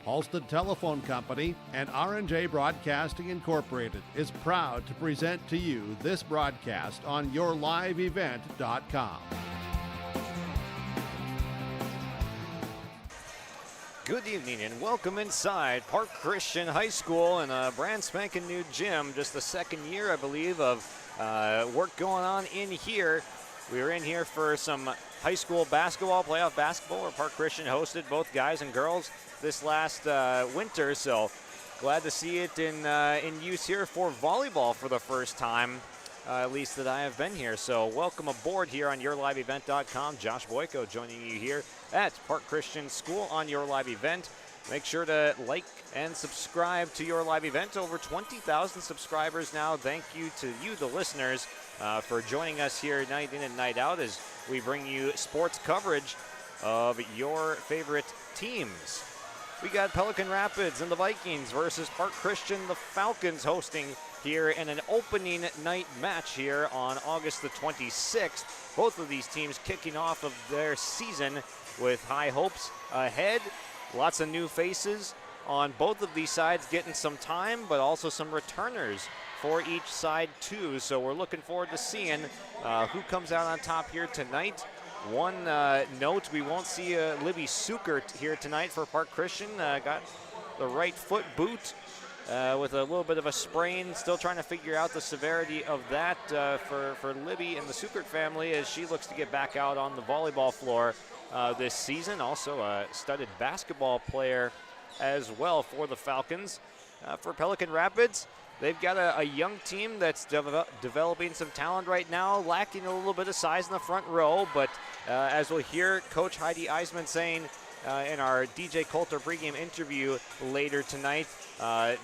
Halstead Telephone Company and R&J Broadcasting Incorporated is proud to present to you this broadcast on yourliveevent.com. Good evening and welcome inside Park Christian High School in a brand spanking new gym. Just the second year, I believe, of work going on in here. We were in here for some high school basketball, playoff basketball, where Park Christian hosted both guys and girls this last winter. So glad to see it in use here for volleyball for the first time, at least that I have been here. So welcome aboard here on yourliveevent.com. Josh Boyko joining you here at Park Christian School on Your Live Event. Make sure to like and subscribe to Your Live Event. Over 20,000 subscribers now. Thank you to you, the listeners, for joining us here night in and night out as we bring you sports coverage of your favorite teams. We got Pelican Rapids and the Vikings versus Park Christian, the Falcons, hosting here in an opening night match here on August the 26th. Both of these teams kicking off of their season with high hopes ahead. Lots of new faces on both of these sides getting some time, but also some returners for each side too. So we're looking forward to seeing who comes out on top here tonight. One note, we won't see Libby Sukert here tonight for Park Christian. Got the right foot boot with a little bit of a sprain. Still trying to figure out the severity of that for Libby and the Sukert family as she looks to get back out on the volleyball floor this season. Also a studded basketball player as well for the Falcons. For Pelican Rapids, they've got a young team that's developing some talent right now, lacking a little bit of size in the front row, but as we'll hear Coach Heidi Eisman saying in our DJ Coulter pregame interview later tonight,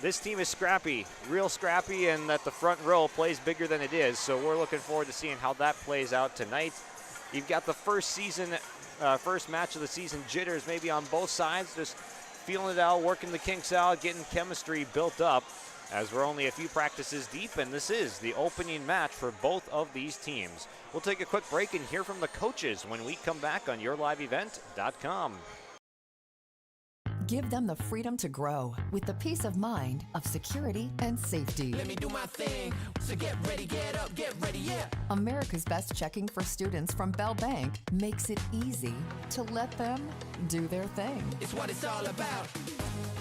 this team is scrappy, real scrappy, and that the front row plays bigger than it is. So we're looking forward to seeing how that plays out tonight. You've got the first match of the season jitters maybe on both sides, just feeling it out, working the kinks out, getting chemistry built up as we're only a few practices deep, and this is the opening match for both of these teams. We'll take a quick break and hear from the coaches when we come back on yourliveevent.com. Give them the freedom to grow with the peace of mind of security and safety. Let me do my thing. So get ready, get up, get ready, yeah. America's Best Checking for students from Bell Bank makes it easy to let them do their thing. It's what it's all about.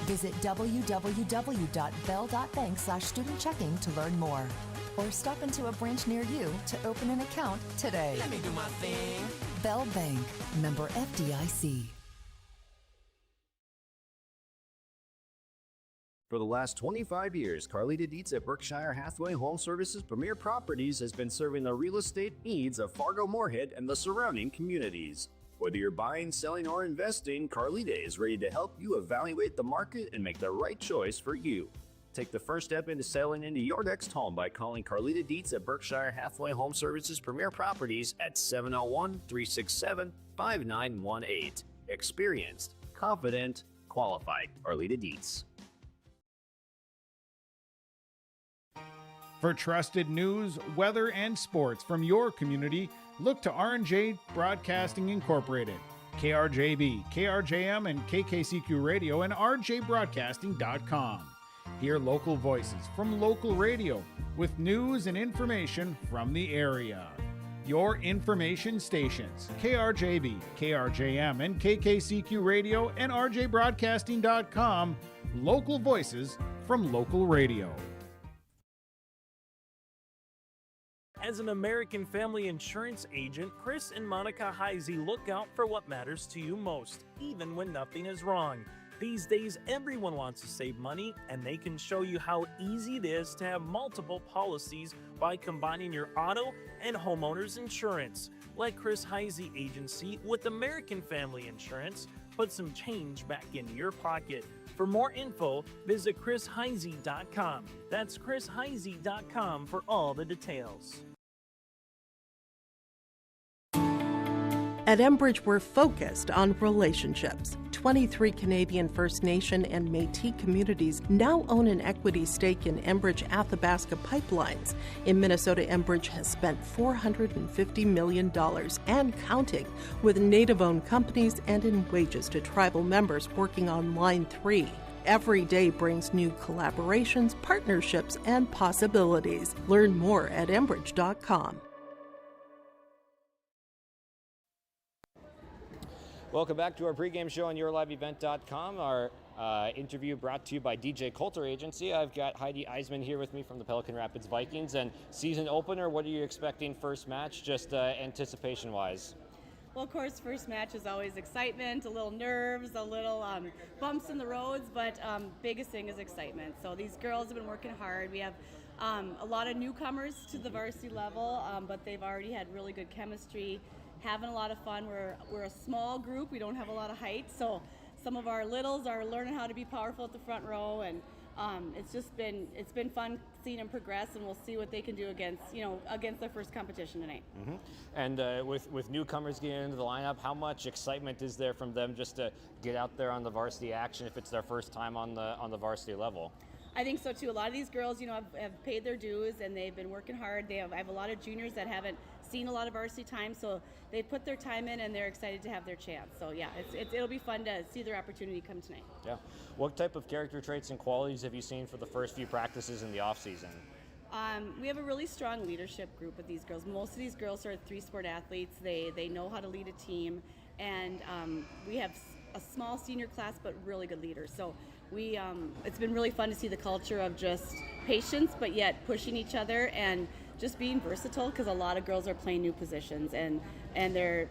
Visit www.bell.bank/student-checking to learn more. Or stop into a branch near you to open an account today. Let me do my thing. Bell Bank, member FDIC. For the last 25 years, Carlita Dietz at Berkshire Hathaway Home Services Premier Properties has been serving the real estate needs of Fargo-Moorhead and the surrounding communities. Whether you're buying, selling, or investing, Carlita is ready to help you evaluate the market and make the right choice for you. Take the first step into selling into your next home by calling Carlita Dietz at Berkshire Hathaway Home Services Premier Properties at 701-367-5918. Experienced, confident, qualified. Carlita Dietz. For trusted news, weather, and sports from your community, look to R&J Broadcasting Incorporated, KRJB, KRJM, and KKCQ Radio, and rjbroadcasting.com. Hear local voices from local radio with news and information from the area. Your information stations, KRJB, KRJM, and KKCQ Radio, and rjbroadcasting.com. Local voices from local radio. As an American Family Insurance agent, Chris and Monica Heisey look out for what matters to you most, even when nothing is wrong. These days, everyone wants to save money, and they can show you how easy it is to have multiple policies by combining your auto and homeowner's insurance. Let Chris Heisey Agency with American Family Insurance put some change back in your pocket. For more info, visit chrisheisey.com. That's chrisheisey.com for all the details. At Enbridge, we're focused on relationships. 23 Canadian First Nation and Métis communities now own an equity stake in Enbridge Athabasca Pipelines. In Minnesota, Enbridge has spent $450 million and counting with Native-owned companies and in wages to tribal members working on Line 3. Every day brings new collaborations, partnerships, and possibilities. Learn more at Enbridge.com. Welcome back to our pregame show on YourLiveEvent.com. Our interview brought to you by DJ Coulter Agency. I've got Heidi Eisman here with me from the Pelican Rapids Vikings. And season opener, what are you expecting first match, just anticipation-wise? Well, of course, first match is always excitement, a little nerves, a little bumps in the roads, but biggest thing is excitement. So these girls have been working hard. We have a lot of newcomers to the varsity level, but they've already had really good chemistry, having a lot of fun. We're a small group. We don't have a lot of height, so some of our littles are learning how to be powerful at the front row, and it's been fun seeing them progress, and we'll see what they can do against their first competition tonight. Mm-hmm. And with newcomers getting into the lineup, how much excitement is there from them just to get out there on the varsity action if it's their first time on the varsity level? I think so too. A lot of these girls, have paid their dues and they've been working hard. I have a lot of juniors that haven't seen a lot of varsity time, so they put their time in and they're excited to have their chance. So yeah, it'll be fun to see their opportunity come tonight. Yeah. What type of character traits and qualities have you seen for the first few practices in the off season? We have a really strong leadership group with these girls. Most of these girls are three-sport athletes. They know how to lead a team, and we have a small senior class, but really good leaders. So it's been really fun to see the culture of just patience, but yet pushing each other and just being versatile, because a lot of girls are playing new positions, and they're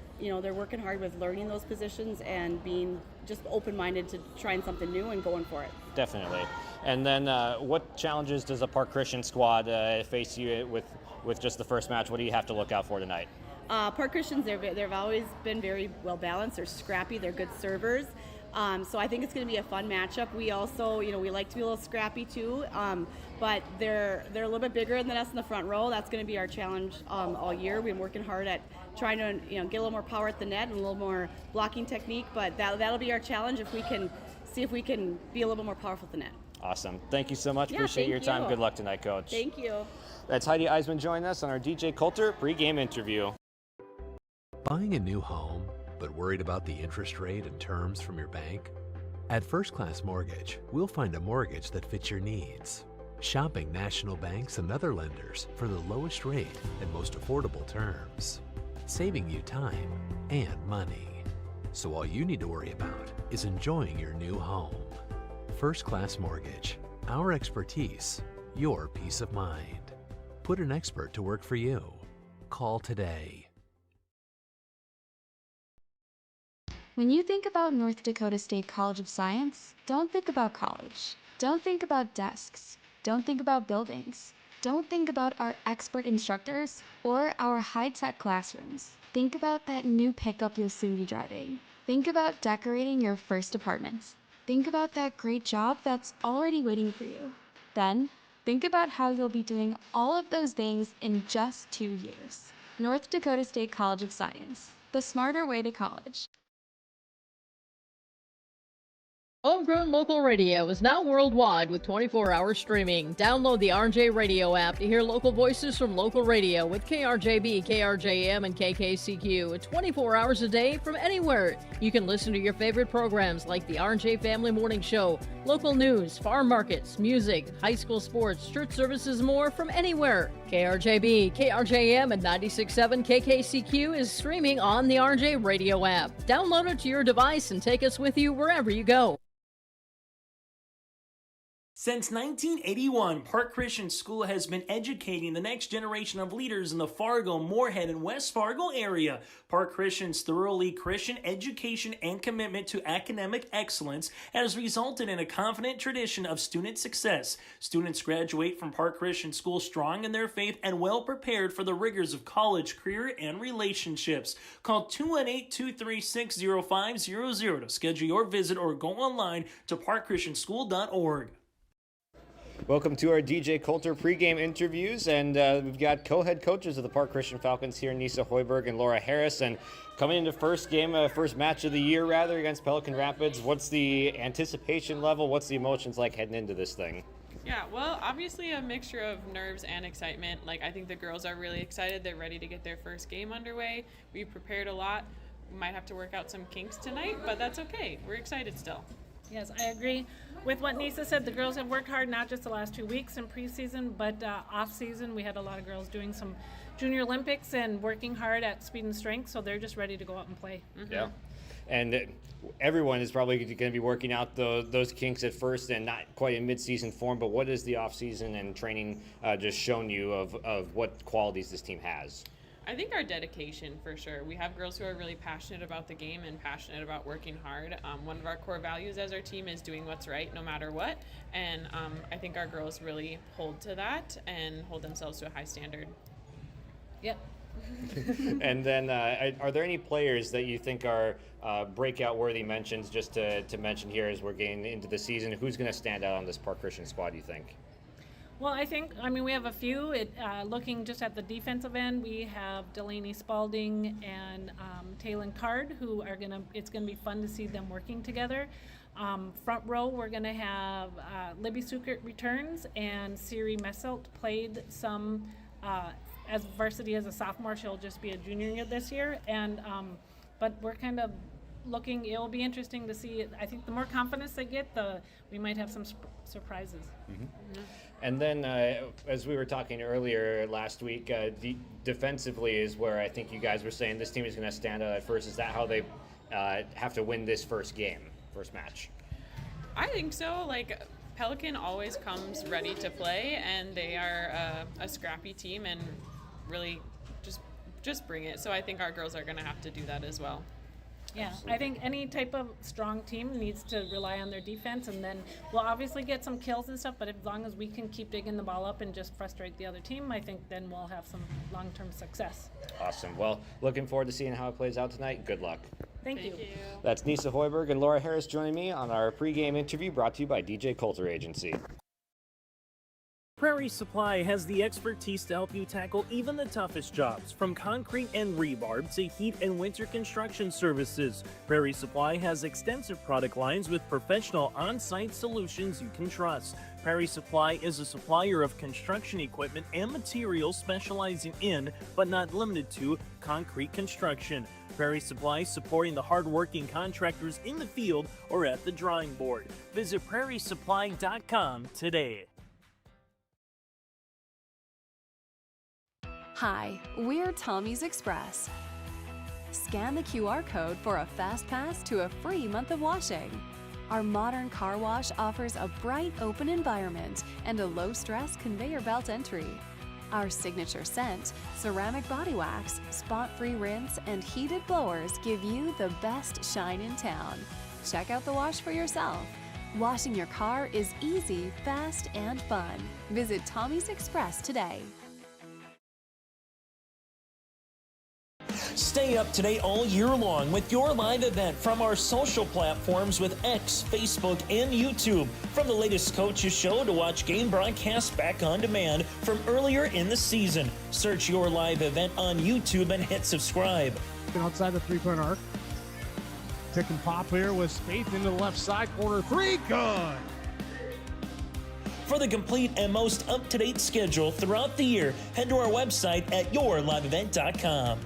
working hard with learning those positions and being just open-minded to trying something new and going for it. Definitely. And then what challenges does a Park Christian squad face you with just the first match? What do you have to look out for tonight? Park Christians, they've always been very well balanced. They're scrappy. They're good servers. So I think it's going to be a fun matchup. We also, we like to be a little scrappy too, but they're a little bit bigger than us in the front row. That's going to be our challenge all year. We've been working hard at trying to get a little more power at the net and a little more blocking technique, but that'll be our challenge if we can see if we can be a little bit more powerful at the net. Awesome. Thank you so much. Yeah, Appreciate your time. you. Good luck tonight, Coach. Thank you. That's Heidi Eisman joining us on our DJ Coulter pregame interview. Buying a new home, but worried about the interest rate and terms from your bank? At First Class Mortgage, we'll find a mortgage that fits your needs. Shopping national banks and other lenders for the lowest rate and most affordable terms. Saving you time and money. So all you need to worry about is enjoying your new home. First Class Mortgage. Our expertise, your peace of mind. Put an expert to work for you. Call today. When you think about North Dakota State College of Science, don't think about college. Don't think about desks. Don't think about buildings. Don't think about our expert instructors or our high-tech classrooms. Think about that new pickup you'll soon be driving. Think about decorating your first apartment. Think about that great job that's already waiting for you. Then, think about how you'll be doing all of those things in just 2 years. North Dakota State College of Science, the smarter way to college. Homegrown local radio is now worldwide with 24-hour streaming. Download the RJ Radio app to hear local voices from local radio with KRJB, KRJM, and KKCQ 24 hours a day from anywhere. You can listen to your favorite programs like the RJ Family Morning Show, local news, farm markets, music, high school sports, church services, more from anywhere. KRJB, KRJM, and 96.7 KKCQ is streaming on the RJ Radio app. Download it to your device and take us with you wherever you go. Since 1981, Park Christian School has been educating the next generation of leaders in the Fargo, Moorhead, and West Fargo area. Park Christian's thoroughly Christian education and commitment to academic excellence has resulted in a confident tradition of student success. Students graduate from Park Christian School strong in their faith and well prepared for the rigors of college, career, and relationships. Call 218-236-0500 to schedule your visit or go online to parkchristianschool.org. Welcome to our DJ Coulter pregame interviews, and we've got co-head coaches of the Park Christian Falcons here, Nisa Hoiberg and Laura Harris, and coming into first match of the year rather, against Pelican Rapids. What's the anticipation level? What's the emotions like heading into this thing? Yeah, well, obviously a mixture of nerves and excitement. Like, I think the girls are really excited. They're ready to get their first game underway. We prepared a lot. We might have to work out some kinks tonight, but that's okay. We're excited still. Yes, I agree with what Nisa said. The girls have worked hard, not just the last 2 weeks in preseason, but off-season. We had a lot of girls doing some Junior Olympics and working hard at speed and strength, so they're just ready to go out and play. Mm-hmm. Yeah. And everyone is probably going to be working out those kinks at first and not quite in mid-season form, but what has the off-season and training just shown you of what qualities this team has? I think our dedication, for sure. We have girls who are really passionate about the game and passionate about working hard. One of our core values as our team is doing what's right no matter what, and I think our girls really hold to that and hold themselves to a high standard. Yep. And then are there any players that you think are breakout worthy mentions, just to mention here as we're getting into the season? Who's going to stand out on this Park Christian squad, you think? Well, I mean, we have a few. Looking just at the defensive end, we have Delaney Spalding and Taylon Card, who are it's gonna be fun to see them working together. Front row, we're gonna have Libby Sukert returns, and Siri Messelt played some as varsity as a sophomore. She'll just be a junior this year, and but we're kind of looking. It will be interesting to see. I think the more confidence they get, we might have some surprises. Mm-hmm. Mm-hmm. And then, as we were talking earlier last week, defensively is where I think you guys were saying this team is going to stand out at first. Is that how they have to win this first match? I think so. Like, Pelican always comes ready to play, and they are a scrappy team and really just bring it. So I think our girls are going to have to do that as well. Yeah, absolutely. I think any type of strong team needs to rely on their defense, and then we'll obviously get some kills and stuff, but as long as we can keep digging the ball up and just frustrate the other team, I think then we'll have some long-term success. Awesome. Well, looking forward to seeing how it plays out tonight. Good luck. Thank you. That's Nisa Hoiberg and Laura Harris joining me on our pregame interview brought to you by DJ Coulter Agency. Prairie Supply has the expertise to help you tackle even the toughest jobs, from concrete and rebar to heat and winter construction services. Prairie Supply has extensive product lines with professional on-site solutions you can trust. Prairie Supply is a supplier of construction equipment and materials specializing in, but not limited to, concrete construction. Prairie Supply supporting the hard-working contractors in the field or at the drawing board. Visit prairiesupply.com today. Hi, we're Tommy's Express. Scan the QR code for a fast pass to a free month of washing. Our modern car wash offers a bright, open environment and a low-stress conveyor belt entry. Our signature scent, ceramic body wax, spot-free rinse, and heated blowers give you the best shine in town. Check out the wash for yourself. Washing your car is easy, fast, and fun. Visit Tommy's Express today. Stay up to date all year long with your live event from our social platforms with X, Facebook, and YouTube. From the latest coaches show to watch game broadcasts back on demand from earlier in the season. Search your live event on YouTube and hit subscribe. Outside the three-point arc. Pick and pop here with Spaeth into the left side corner. Three, good. For the complete and most up-to-date schedule throughout the year, head to our website at yourliveevent.com.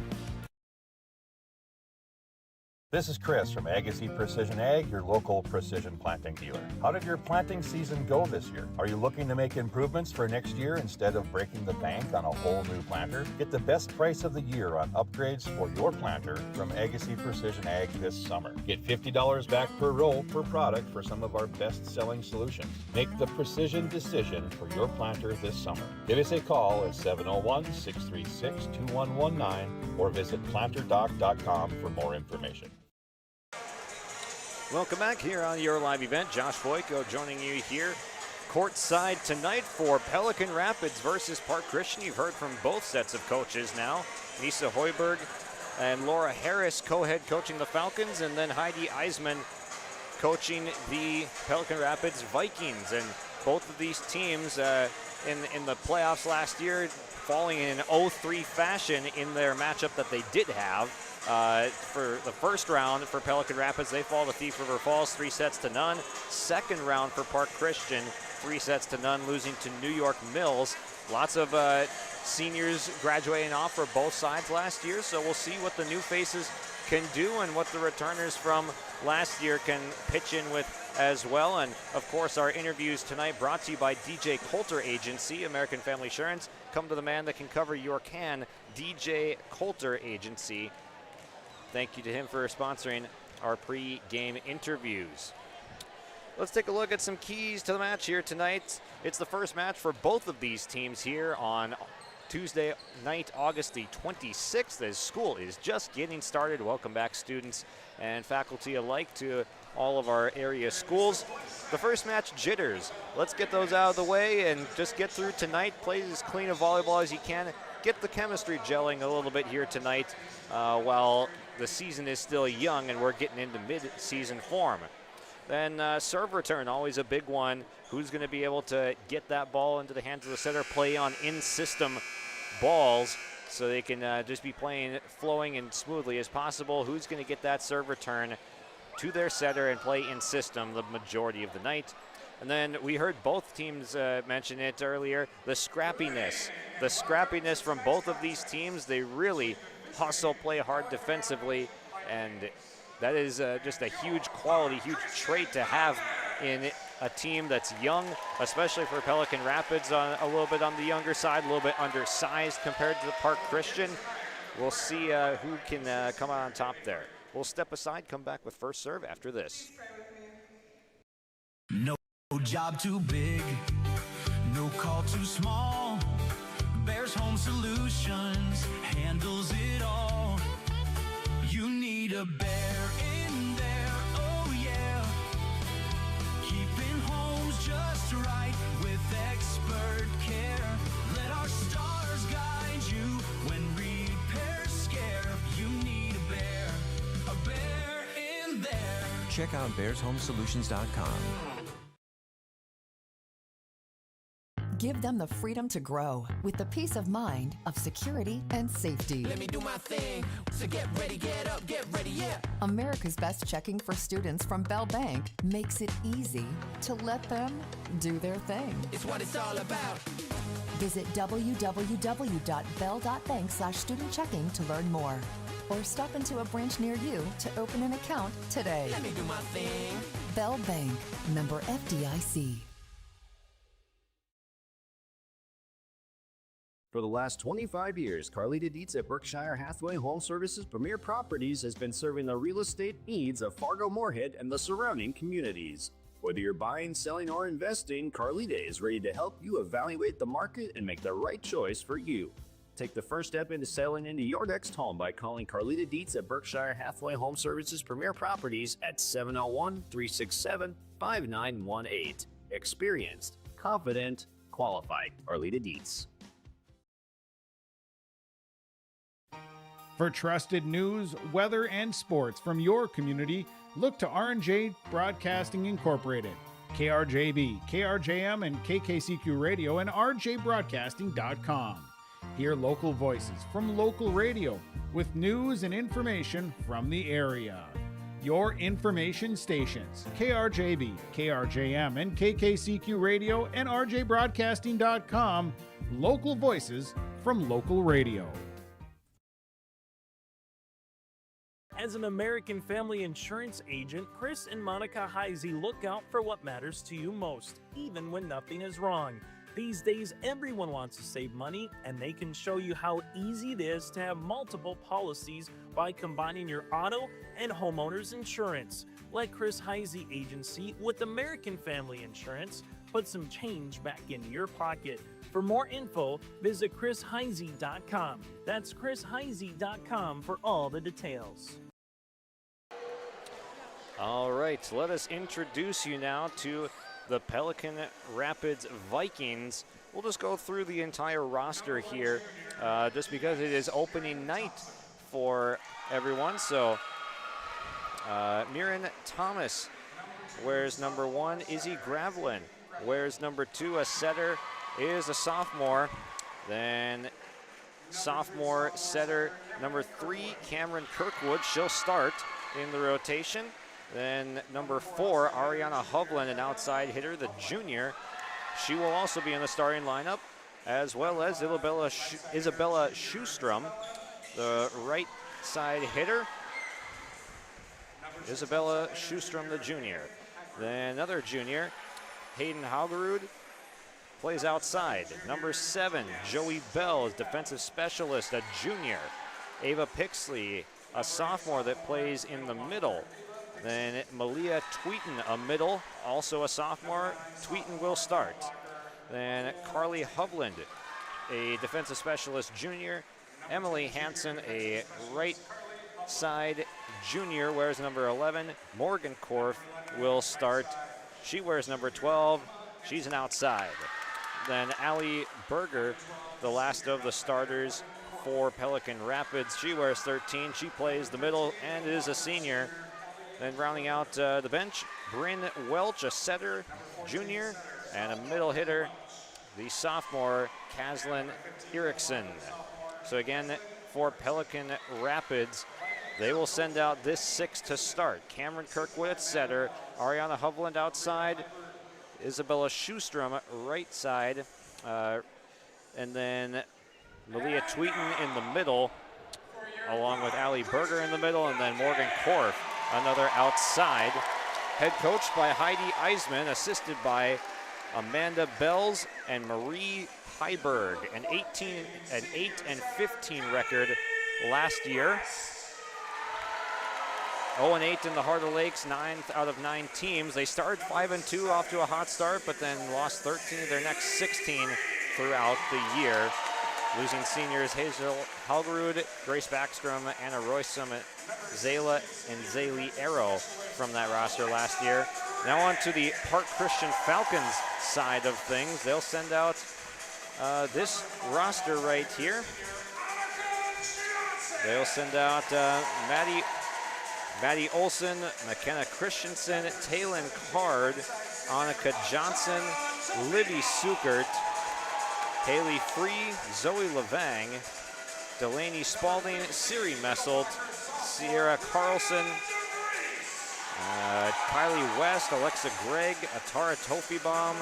This is Chris from Agassiz Precision Ag, your local precision planting dealer. How did your planting season go this year? Are you looking to make improvements for next year instead of breaking the bank on a whole new planter? Get the best price of the year on upgrades for your planter from Agassiz Precision Ag this summer. Get $50 back per roll per product for some of our best-selling solutions. Make the precision decision for your planter this summer. Give us a call at 701-636-2119 or visit planterdoc.com for more information. Welcome back here on your live event. Josh Boyko joining you here courtside tonight for Pelican Rapids versus Park Christian. You've heard from both sets of coaches now. Nisa Hoiberg and Laura Harris co-head coaching the Falcons, and then Heidi Eisman coaching the Pelican Rapids Vikings. And both of these teams in the playoffs last year, falling in 0-3 fashion in their matchup that they did have. For the first round for Pelican Rapids, they fall to Thief River Falls 3-0. Second round for Park Christian, 3-0, losing to New York Mills. Lots of seniors graduating off for both sides last year, so we'll see what the new faces can do and what the returners from last year can pitch in with as well. And of course, our interviews tonight brought to you by DJ Coulter Agency, American Family Insurance. Come to the man that can cover your can, DJ Coulter Agency. Thank you to him for sponsoring our pre-game interviews. Let's take a look at some keys to the match here tonight. It's the first match for both of these teams here on Tuesday night, August the 26th, as school is just getting started. Welcome back, students and faculty alike, to all of our area schools. The first match, jitters. Let's get those out of the way and just get through tonight. Play as clean a volleyball as you can. Get the chemistry gelling a little bit here tonight while the season is still young and we're getting into mid-season form. Then serve return, always a big one. Who's going to be able to get that ball into the hands of the setter, play on in-system balls so they can just be playing flowing and smoothly as possible. Who's going to get that serve return to their setter and play in system the majority of the night? And then we heard both teams mention it earlier, the scrappiness. The scrappiness from both of these teams. They really hustle, play hard defensively, and that is just a huge quality, huge trait to have in a team that's young, especially for Pelican Rapids, a little bit on the younger side, a little bit undersized compared to the Park Christian. We'll see who can come out on top there. We'll step aside, come back with first serve after this. No job too big, no call too small. Bears Home Solutions handles it all. You need a bear in there, oh yeah. Keeping homes just right with expert care. Let our stars guide you when repairs scare. You need a bear in there. Check out bearshomesolutions.com. Give them the freedom to grow with the peace of mind of security and safety. Let me do my thing. So get ready, get up, get ready, yeah. America's Best Checking for Students from Bell Bank makes it easy to let them do their thing. It's what it's all about. Visit www.bell.bank/student-checking to learn more. Or stop into a branch near you to open an account today. Let me do my thing. Bell Bank, member FDIC. For the last 25 years, Carlita Dietz at Berkshire Hathaway Home Services Premier Properties has been serving the real estate needs of Fargo-Moorhead and the surrounding communities. Whether you're buying, selling, or investing, Carlita is ready to help you evaluate the market and make the right choice for you. Take the first step into selling into your next home by calling Carlita Dietz at Berkshire Hathaway Home Services Premier Properties at 701-367-5918. Experienced, confident, qualified. Carlita Dietz. For trusted news, weather, and sports from your community, look to R&J Broadcasting Incorporated, KRJB, KRJM, and KKCQ Radio, and rjbroadcasting.com. Hear local voices from local radio with news and information from the area. Your information stations, KRJB, KRJM, and KKCQ Radio, and rjbroadcasting.com. Local voices from local radio. As an American Family Insurance agent, Chris and Monica Heisey look out for what matters to you most, even when nothing is wrong. These days, everyone wants to save money, and they can show you how easy it is to have multiple policies by combining your auto and homeowner's insurance. Let Chris Heisey Agency with American Family Insurance put some change back into your pocket. For more info, visit chrisheisey.com. That's chrisheisey.com for all the details. All right, let us introduce you now to the Pelican Rapids Vikings. We'll just go through the entire roster here just because it is opening night for everyone. So Mirren Thomas wears number 1. Izzy Gravlin wears number 2. A setter is a sophomore. Then sophomore setter number 3, Cameron Kirkwood. She'll start in the rotation. Then number 4, Ariana Hovland, an outside hitter, the junior. She will also be in the starting lineup, as well as Isabella Schustrom, the right side hitter. Isabella Schustrom, the junior. Then another junior, Hayden Haugerud, plays outside. Number 7, Joey Bell is defensive specialist, a junior. Ava Pixley, a sophomore that plays in the middle. Then Malia Tweeten, a middle, also a sophomore. Tweeten will start. Then Carly Hovland, a defensive specialist junior. Emily Hansen, a right side junior, wears number 11. Morgan Korf will start. She wears number 12. She's an outside. Then Allie Berger, the last of the starters for Pelican Rapids. She wears 13. She plays the middle and is a senior. Then rounding out the bench, Bryn Welch, a setter, junior, and a middle hitter, the sophomore, Kaslin Erickson. So again, for Pelican Rapids, they will send out this 6 to start. Cameron Kirkwood at setter, Ariana Hovland outside, Isabella Schustrom right side, and then Malia Tweeten in the middle, along with Allie Berger in the middle, and then Morgan Korf, another outside. Head coached by Heidi Eisman, assisted by Amanda Bells and Marie Heiberg, an 8-15 record last year. 0-8 in the Heart of Lakes, 9th out of 9 teams. They started 5-2 off to a hot start, but then lost 13 of their next 16 throughout the year. Losing seniors Hazel Halgerud, Grace Backstrom, Anna Roysum, Zayla, and Zaylee Arrow from that roster last year. Now on to the Park Christian Falcons side of things. They'll send out this roster right here. They'll send out Maddie Olson, McKenna Christensen, Taylin Card, Annika Johnson, Libby Sukert, Haley Free, Zoe Levang, Delaney Spalding, Siri Messelt, Sierra Carlson, Kylie West, Alexa Gregg, Atara Tofibaum.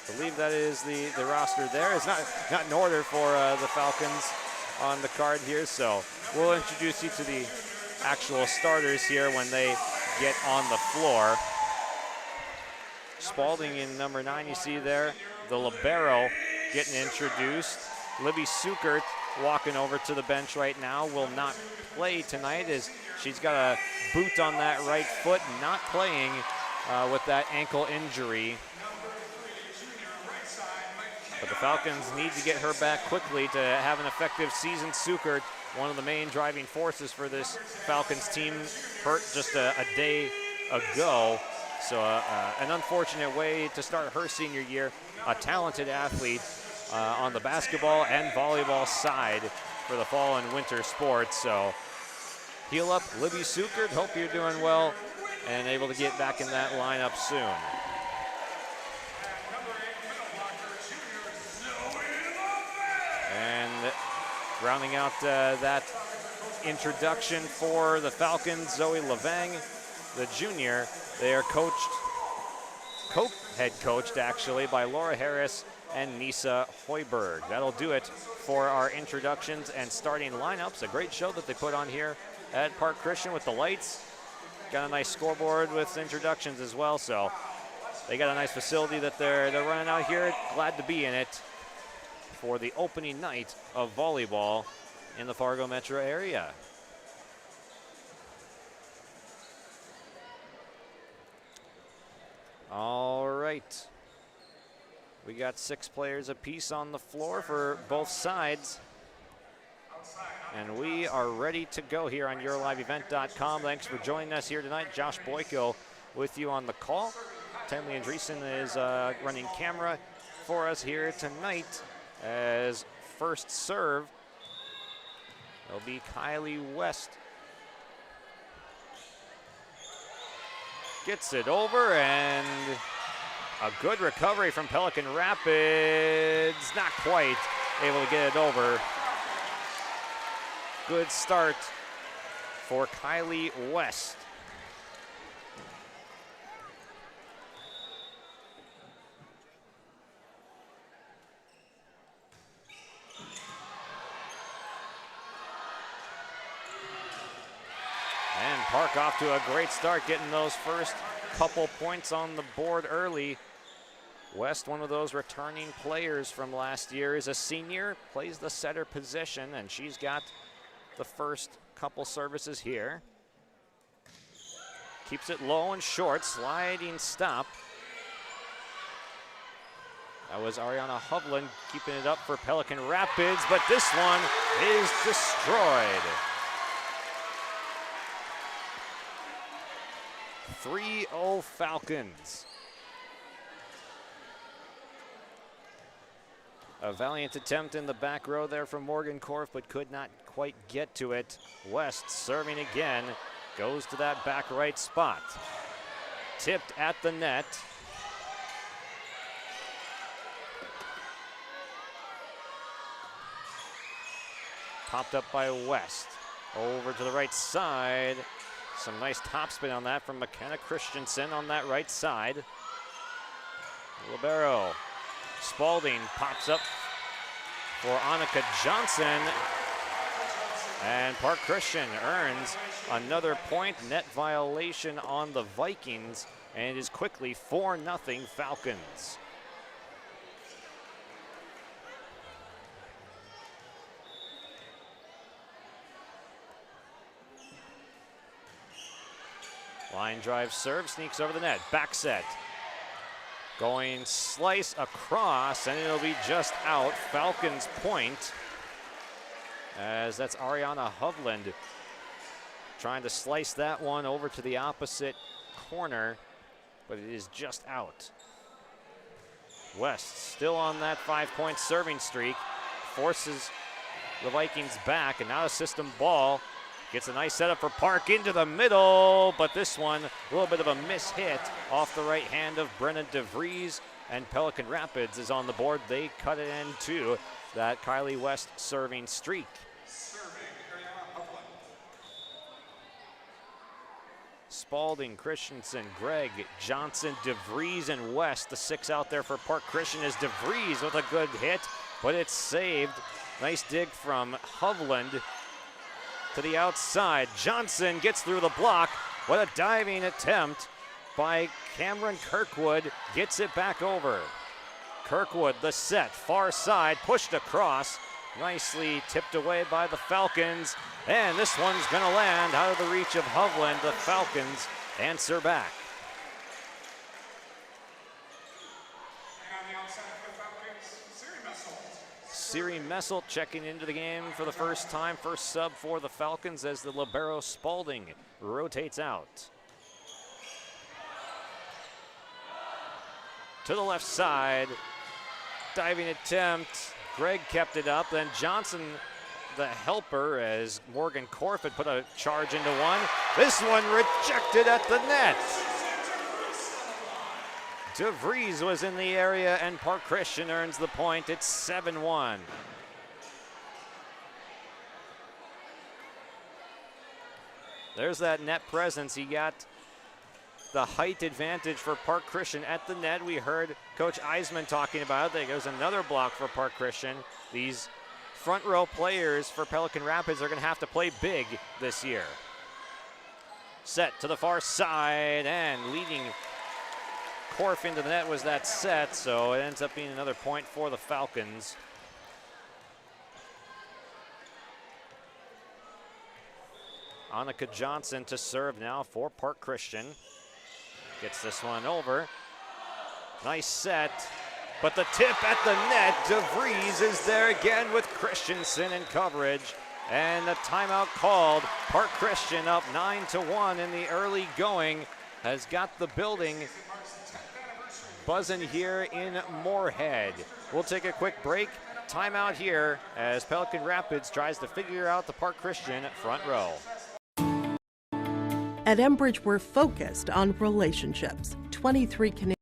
I believe that is the roster there. It's not in order for the Falcons on the card here, so we'll introduce you to the actual starters here when they get on the floor. Spalding in number 9, you see there, the libero getting introduced. Libby Sukert walking over to the bench right now, will not play tonight as she's got a boot on that right foot, not playing with that ankle injury. But the Falcons need to get her back quickly to have an effective season. Sukert, one of the main driving forces for this Falcons team, hurt just a day ago. So an unfortunate way to start her senior year. A talented athlete on the basketball and volleyball side for the fall and winter sports. So heal up, Libby Sukert. Hope you're doing well and able to get back in that lineup soon. And rounding out that introduction for the Falcons, Zoe Levang, the junior. They are head coached actually by Laura Harris and Nisa Hoiberg. That'll do it for our introductions and starting lineups. A great show that they put on here at Park Christian with the lights. Got a nice scoreboard with introductions as well. So they got a nice facility that they're running out here. Glad to be in it for the opening night of volleyball in the Fargo metro area. All right. We got 6 players apiece on the floor for both sides. And we are ready to go here on YourLiveEvent.com. Thanks for joining us here tonight. Josh Boyko with you on the call. Tenley Andreessen is running camera for us here tonight. As first serve, it'll be Kylie West gets it over, and a good recovery from Pelican Rapids. Not quite able to get it over. Good start for Kylie West. And Park off to a great start, getting those first couple points on the board early. West, one of those returning players from last year, is a senior, plays the setter position, and she's got the first couple services here. Keeps it low and short, sliding stop. That was Ariana Hovland keeping it up for Pelican Rapids, but this one is destroyed. 3-0 Falcons. A valiant attempt in the back row there from Morgan Korf, but could not quite get to it. West serving again, goes to that back right spot. Tipped at the net. Popped up by West. Over to the right side. Some nice topspin on that from McKenna Christensen on that right side. Libero. Spalding pops up for Annika Johnson. And Park Christian earns another point. Net violation on the Vikings, and it is quickly 4-0 Falcons. Line drive serve, sneaks over the net. Back set. Going slice across, and it'll be just out. Falcons point. As that's Ariana Hovland trying to slice that one over to the opposite corner, but it is just out. West still on that 5-point serving streak. Forces the Vikings back, and now a system ball. Gets a nice setup for Park into the middle, but this one, a little bit of a mishit off the right hand of Brenna DeVries, and Pelican Rapids is on the board. They cut it into that Kylie West serving streak. Spalding, Christensen, Gregg, Johnson, DeVries, and West. The 6 out there for Park Christian is DeVries with a good hit, but it's saved. Nice dig from Hovland. To the outside, Johnson gets through the block. What a diving attempt by Cameron Kirkwood, gets it back over. Kirkwood, the set, far side, pushed across, nicely tipped away by the Falcons, and this one's gonna land out of the reach of Hovland. The Falcons answer back. Siri Messel checking into the game for the first time. First sub for the Falcons as the libero Spalding rotates out. To the left side. Diving attempt. Gregg kept it up. Then Johnson, the helper, as Morgan Korf had put a charge into one. This one rejected at the net. DeVries was in the area, and Park Christian earns the point. It's 7-1. There's that net presence. He got the height advantage for Park Christian at the net. We heard Coach Eisman talking about it. There's another block for Park Christian. These front row players for Pelican Rapids are going to have to play big this year. Set to the far side, and leading Korf into the net was that set, so it ends up being another point for the Falcons. Annika Johnson to serve now for Park Christian. Gets this one over. Nice set, but the tip at the net. DeVries is there again with Christensen in coverage, and the timeout called. Park Christian up 9-1 in the early going, has got the building buzzing here in Moorhead. We'll take a quick break. Timeout here as Pelican Rapids tries to figure out the Park Christian front row. At Enbridge, we're focused on relationships. 23 Canadian.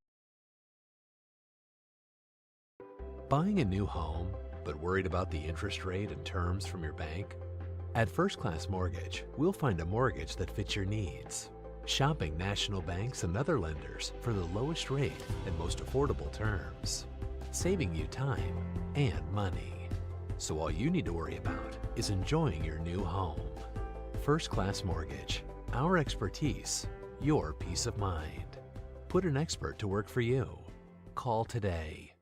Buying a new home, but worried about the interest rate and terms from your bank? At First Class Mortgage, we'll find a mortgage that fits your needs. Shopping national banks and other lenders for the lowest rate and most affordable terms. Saving you time and money. So all you need to worry about is enjoying your new home. First Class Mortgage. Our expertise, your peace of mind. Put an expert to work for you. Call today.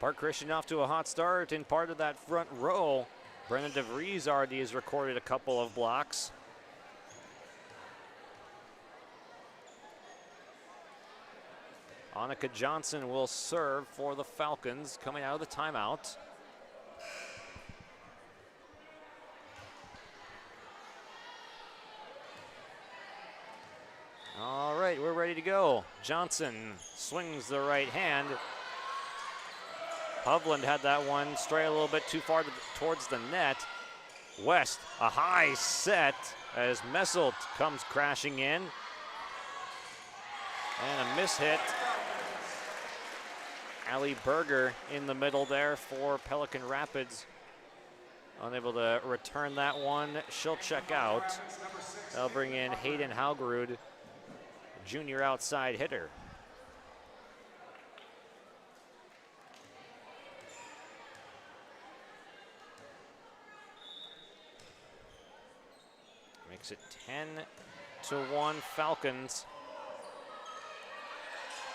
Park Christian off to a hot start in part of that front row. Brennan DeVries already has recorded a couple of blocks. Annika Johnson will serve for the Falcons coming out of the timeout. All right, we're ready to go. Johnson swings the right hand. Hovland had that one stray a little bit too far towards the net. West, a high set as Messelt comes crashing in. And a mishit. Allie Berger in the middle there for Pelican Rapids. Unable to return that one. She'll check out. They'll bring in Hayden Haugerud, junior outside hitter. Makes it 10-1 Falcons.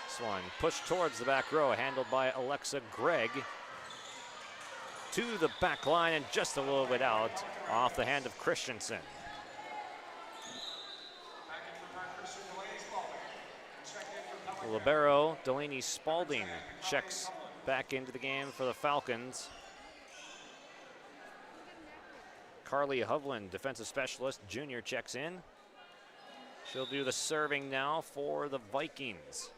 This one pushed towards the back row, handled by Alexa Gregg. To the back line and just a little bit out off the hand of Christensen. Libero Delaney Spalding checks back into the game for the Falcons. Carly Hovland, defensive specialist, junior, checks in. She'll do the serving now for the Vikings.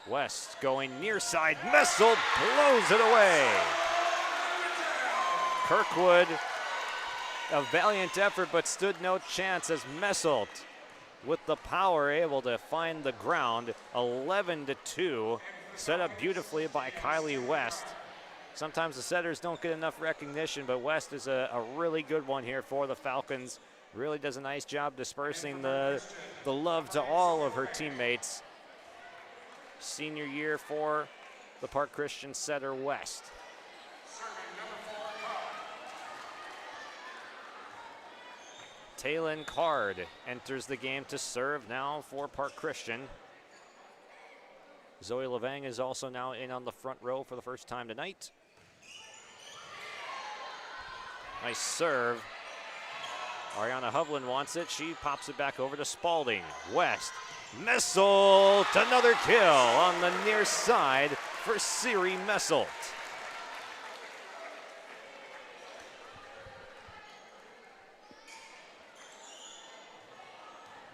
West going near side. Messelt blows it away. Kirkwood, a valiant effort, but stood no chance as Messelt, with the power, able to find the ground. 11-2, set up beautifully by Kylie West. Sometimes the setters don't get enough recognition, but West is a really good one here for the Falcons. Really does a nice job dispersing the love to all of her teammates. Senior year for the Park Christian setter West. Taylin Card enters the game to serve now for Park Christian. Zoe Levang is also now in on the front row for the first time tonight. Nice serve. Ariana Hovland wants it. She pops it back over to Spalding. West. Messelt, another kill on the near side for Siri Messelt.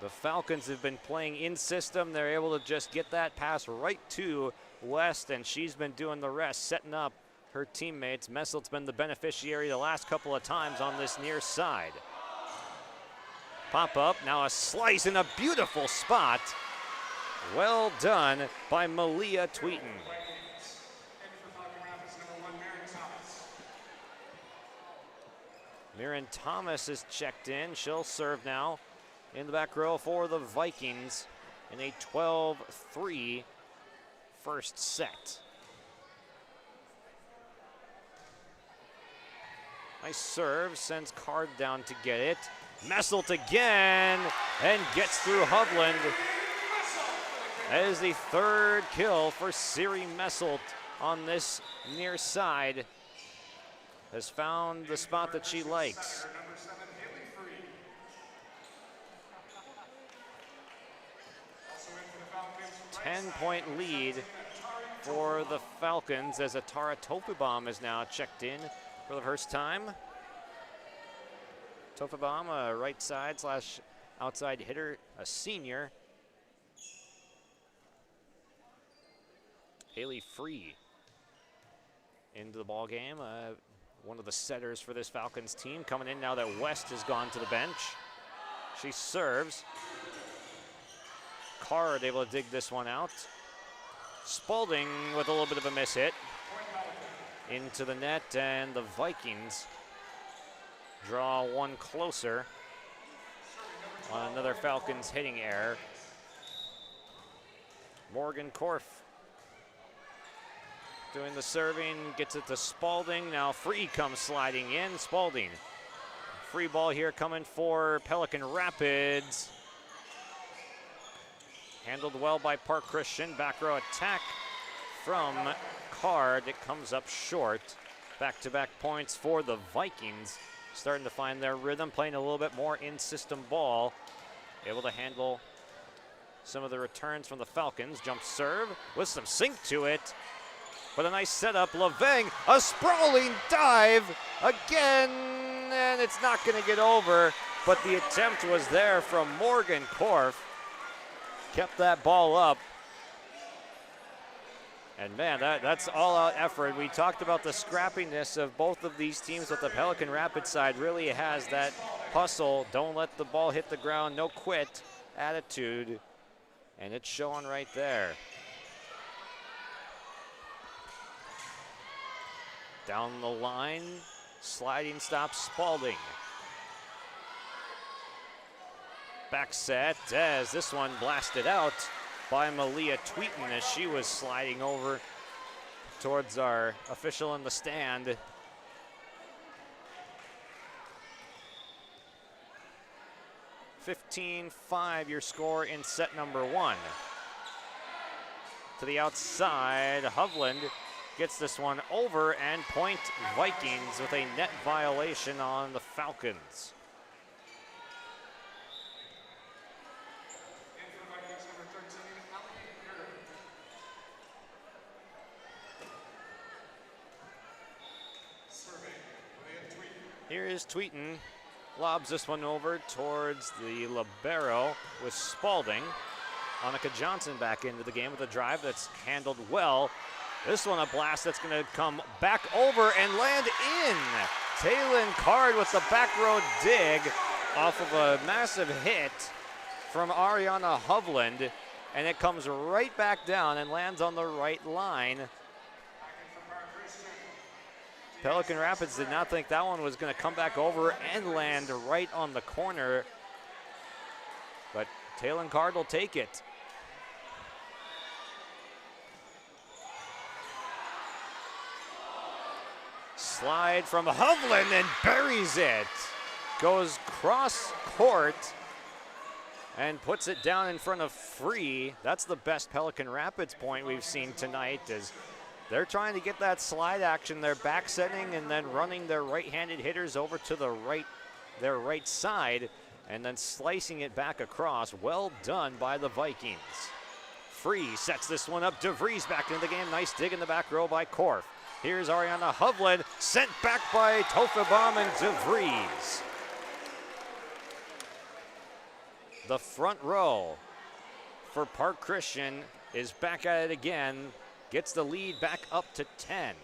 The Falcons have been playing in system. They're able to just get that pass right to West, and she's been doing the rest, setting up her teammates. Messelt's been the beneficiary the last couple of times on this near side. Pop up, now a slice in a beautiful spot. Well done by Malia Tweeton. Mirren Thomas is checked in. She'll serve now in the back row for the Vikings in a 12-3 first set. Nice serve, sends Card down to get it. Messelt again, and gets through Hovland. That is the third kill for Siri Messelt on this near side. Has found the spot that she likes. Ten-point lead for the Falcons as Atara Tofubam is now checked in for the first time. Tofubam, a right side slash outside hitter, a senior. Haley Free into the ball game. one of the setters for this Falcons team, coming in now that West has gone to the bench. She serves. Card able to dig this one out. Spalding with a little bit of a miss hit into the net, and the Vikings draw one closer on another Falcons hitting error. Morgan Korf doing the serving, gets it to Spalding. Now Free comes sliding in. Spalding. Free ball here coming for Pelican Rapids. Handled well by Park Christian. Back row attack from Card. It comes up short. Back-to-back points for the Vikings. Starting to find their rhythm, playing a little bit more in-system ball. Able to handle some of the returns from the Falcons. Jump serve with some sink to it. But a nice setup. Leveng, a sprawling dive again, and it's not going to get over. But the attempt was there from Morgan Korf. Kept that ball up. And man, that's all-out effort. We talked about the scrappiness of both of these teams, but the Pelican Rapids side really has that hustle, don't let the ball hit the ground, no quit attitude. And it's showing right there. Down the line, sliding stop Spalding. Back set as this one blasted out by Malia Tweeton as she was sliding over towards our official in the stand. (15-5) your score in set number 1. To the outside, Hovland gets this one over, and point Vikings with a net violation on the Falcons. Here is Tweeton, lobs this one over towards the libero with Spalding. Annika Johnson back into the game with a drive that's handled well. This one a blast that's going to come back over and land in. Taylin Card with the back row dig off of a massive hit from Ariana Hovland, and it comes right back down and lands on the right line. Pelican Rapids did not think that one was going to come back over and land right on the corner, but Taylin Card will take it. Slide from Hovland and buries it. Goes cross court and puts it down in front of Free. That's the best Pelican Rapids point we've seen tonight, as they're trying to get that slide action. They're back setting and then running their right-handed hitters over to their right side and then slicing it back across. Well done by the Vikings. Free sets this one up. DeVries back into the game. Nice dig in the back row by Korf. Here's Ariana Hovland, sent back by Tofebaum and DeVries. The front row for Park Christian is back at it again. Gets the lead back up to 10.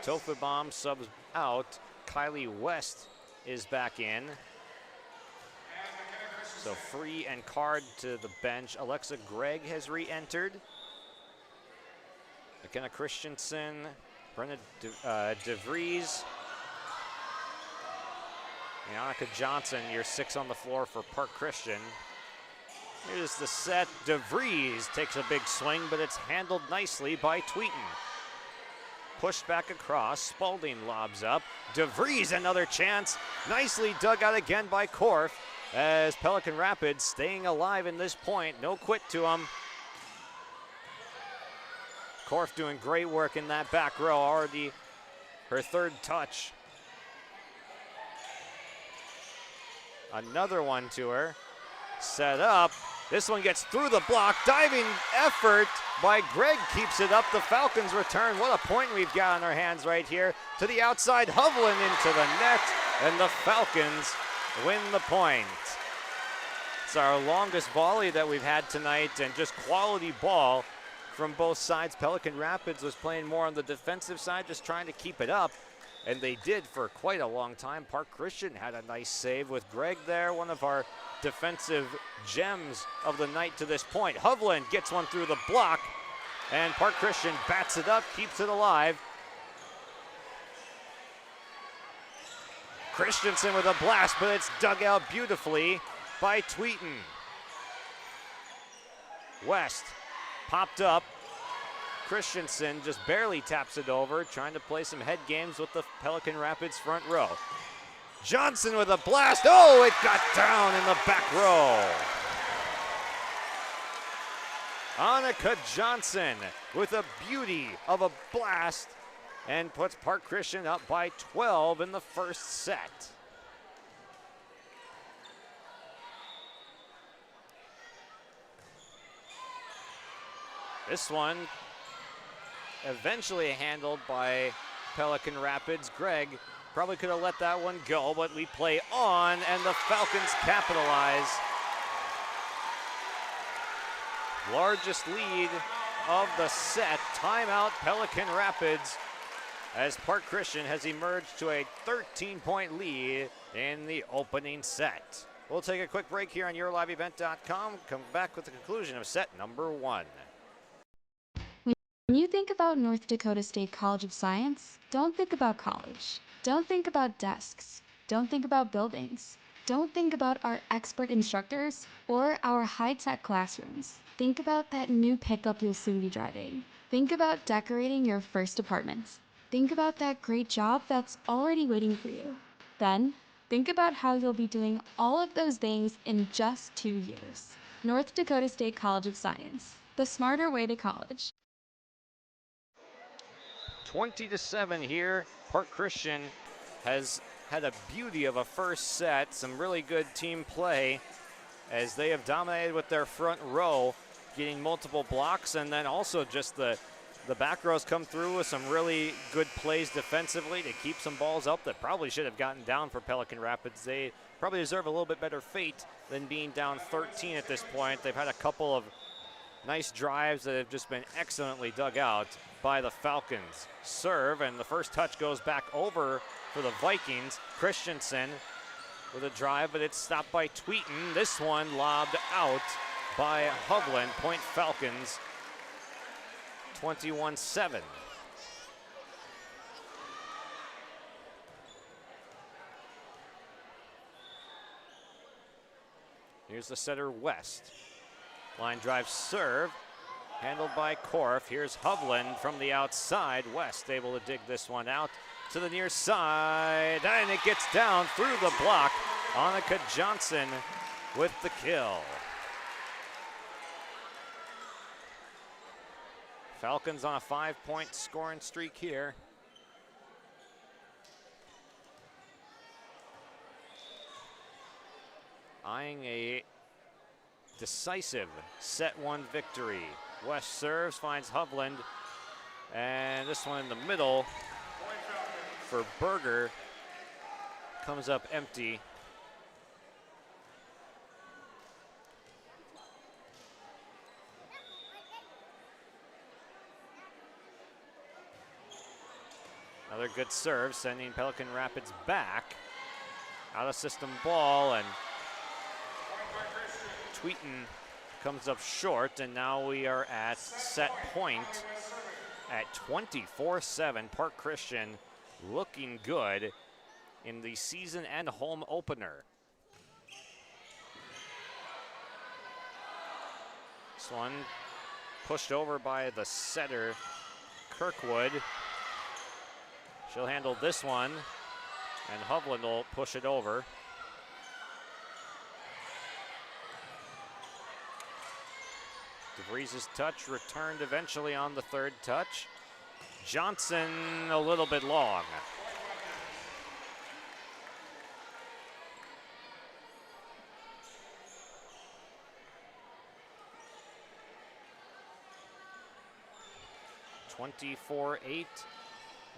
Tofebaum subs out. Kylie West is back in. So Free and Card to the bench. Alexa Gregg has re-entered. McKenna Christensen, Brenna DeVries, and Annika Johnson, your 6 on the floor for Park Christian. Here's the set. DeVries takes a big swing, but it's handled nicely by Tweeton. Pushed back across, Spalding lobs up. DeVries, another chance. Nicely dug out again by Korf, as Pelican Rapids staying alive in this point. No quit to them. Korf doing great work in that back row, already her 3rd touch. Another one to her. Set up. This one gets through the block. Diving effort by Gregg keeps it up. The Falcons return. What a point we've got on our hands right here. To the outside, Hovland into the net, and the Falcons win the point. It's our longest volley that we've had tonight, and just quality ball from both sides. Pelican Rapids was playing more on the defensive side, just trying to keep it up, and they did for quite a long time. Park Christian had a nice save with Greg there, one of our defensive gems of the night to this point. Hovland gets one through the block, and Park Christian bats it up, keeps it alive. Christensen with a blast, but it's dug out beautifully by Tweeten. West popped up. Christensen just barely taps it over, trying to play some head games with the Pelican Rapids front row. Johnson with a blast. Oh, it got down in the back row. Annika Johnson with a beauty of a blast and puts Park Christian up by 12 in the first set. This one eventually handled by Pelican Rapids. Greg probably could have let that one go, but we play on, and the Falcons capitalize. Largest lead of the set. Timeout, Pelican Rapids, as Park Christian has emerged to a 13-point lead in the opening set. We'll take a quick break here on YourLiveEvent.com. Come back with the conclusion of set number 1. When you think about North Dakota State College of Science, don't think about college. Don't think about desks. Don't think about buildings. Don't think about our expert instructors or our high-tech classrooms. Think about that new pickup you'll soon be driving. Think about decorating your first apartments. Think about that great job that's already waiting for you. Then, think about how you'll be doing all of those things in just 2 years. North Dakota State College of Science, the smarter way to college. 20-7 here. Park Christian has had a beauty of a first set. Some really good team play as they have dominated with their front row, getting multiple blocks, and then also just the back rows come through with some really good plays defensively to keep some balls up that probably should have gotten down for Pelican Rapids. They probably deserve a little bit better fate than being down 13 at this point. They've had a couple of nice drives that have just been excellently dug out by the Falcons. Serve, and the first touch goes back over for the Vikings. Christensen with a drive, but it's stopped by Tweeten. This one lobbed out by Hovland. Point Falcons, 21-7. Here's the setter, West. Line drive serve, handled by Korf. Here's Hovland from the outside. West able to dig this one out to the near side, and it gets down through the block. Annika Johnson with the kill. Falcons on a 5-point scoring streak here. Eyeing a decisive set 1 victory. West serves, finds Hovland, and this one in the middle for Berger comes up empty. Another good serve, sending Pelican Rapids back. Out of system ball, and Tweeten comes up short, and now we are at set point at 24-7. Park Christian looking good in the season and home opener. This one pushed over by the setter, Kirkwood. She'll handle this one, and Hovland will push it over. DeVries' touch returned eventually on the third touch. Johnson a little bit long. (24-8).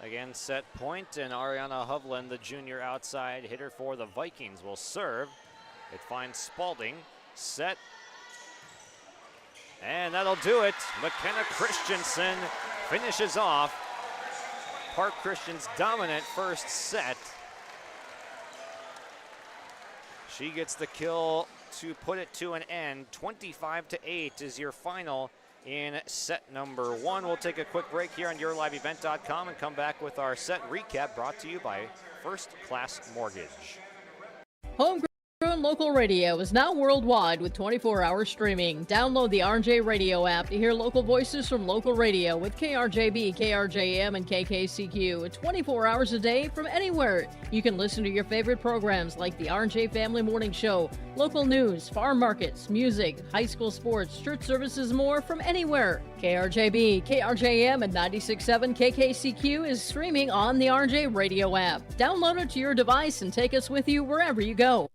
Again, set point, and Ariana Hovland, the junior outside hitter for the Vikings, will serve. It finds Spalding. set. And that'll do it. McKenna Christensen finishes off Park Christian's dominant first set. She gets the kill to put it to an end. 25-8 is your final in set number 1. We'll take a quick break here on yourliveevent.com and come back with our set recap brought to you by First Class Mortgage. Homegrown local radio is now worldwide with 24-hour streaming. Download the RJ Radio app to hear local voices from local radio with KRJB, KRJM, and KKCQ 24 hours a day from anywhere. You can listen to your favorite programs like the RJ Family Morning Show, local news, farm markets, music, high school sports, church services, more from anywhere. KRJB, KRJM, and 96.7 KKCQ is streaming on the RJ Radio app. Download it to your device and take us with you wherever you go.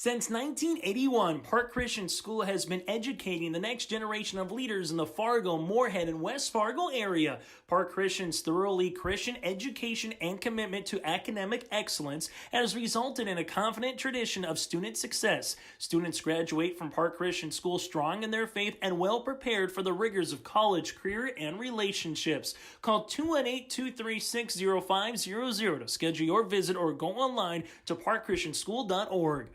Since 1981, Park Christian School has been educating the next generation of leaders in the Fargo, Moorhead, and West Fargo area. Park Christian's thoroughly Christian education and commitment to academic excellence has resulted in a confident tradition of student success. Students graduate from Park Christian School strong in their faith and well prepared for the rigors of college, career, and relationships. Call 218-236-0500 to schedule your visit or go online to parkchristianschool.org.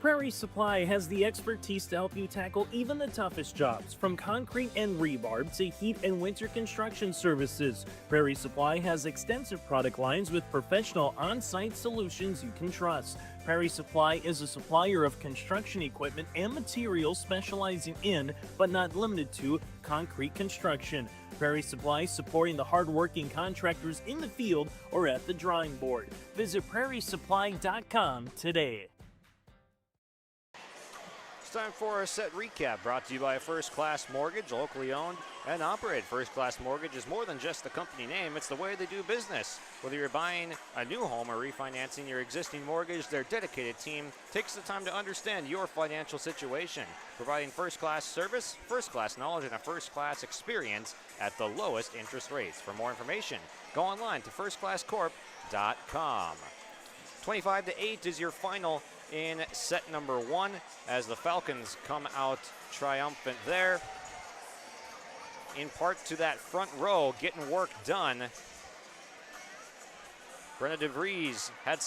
Prairie Supply has the expertise to help you tackle even the toughest jobs, from concrete and rebar to heat and winter construction services. Prairie Supply has extensive product lines with professional on-site solutions you can trust. Prairie Supply is a supplier of construction equipment and materials specializing in, but not limited to, concrete construction. Prairie Supply supporting the hard-working contractors in the field or at the drawing board. Visit prairiesupply.com today. Time for a set recap brought to you by First Class Mortgage, locally owned and operated. First Class Mortgage is more than just the company name, it's the way they do business. Whether you're buying a new home or refinancing your existing mortgage, their dedicated team takes the time to understand your financial situation, providing first-class service, first-class knowledge, and a first-class experience at the lowest interest rates. For more information, go online to firstclasscorp.com. 25-8 is your final in set number 1 as the Falcons come out triumphant there. In part to that front row getting work done. Brenna DeVries had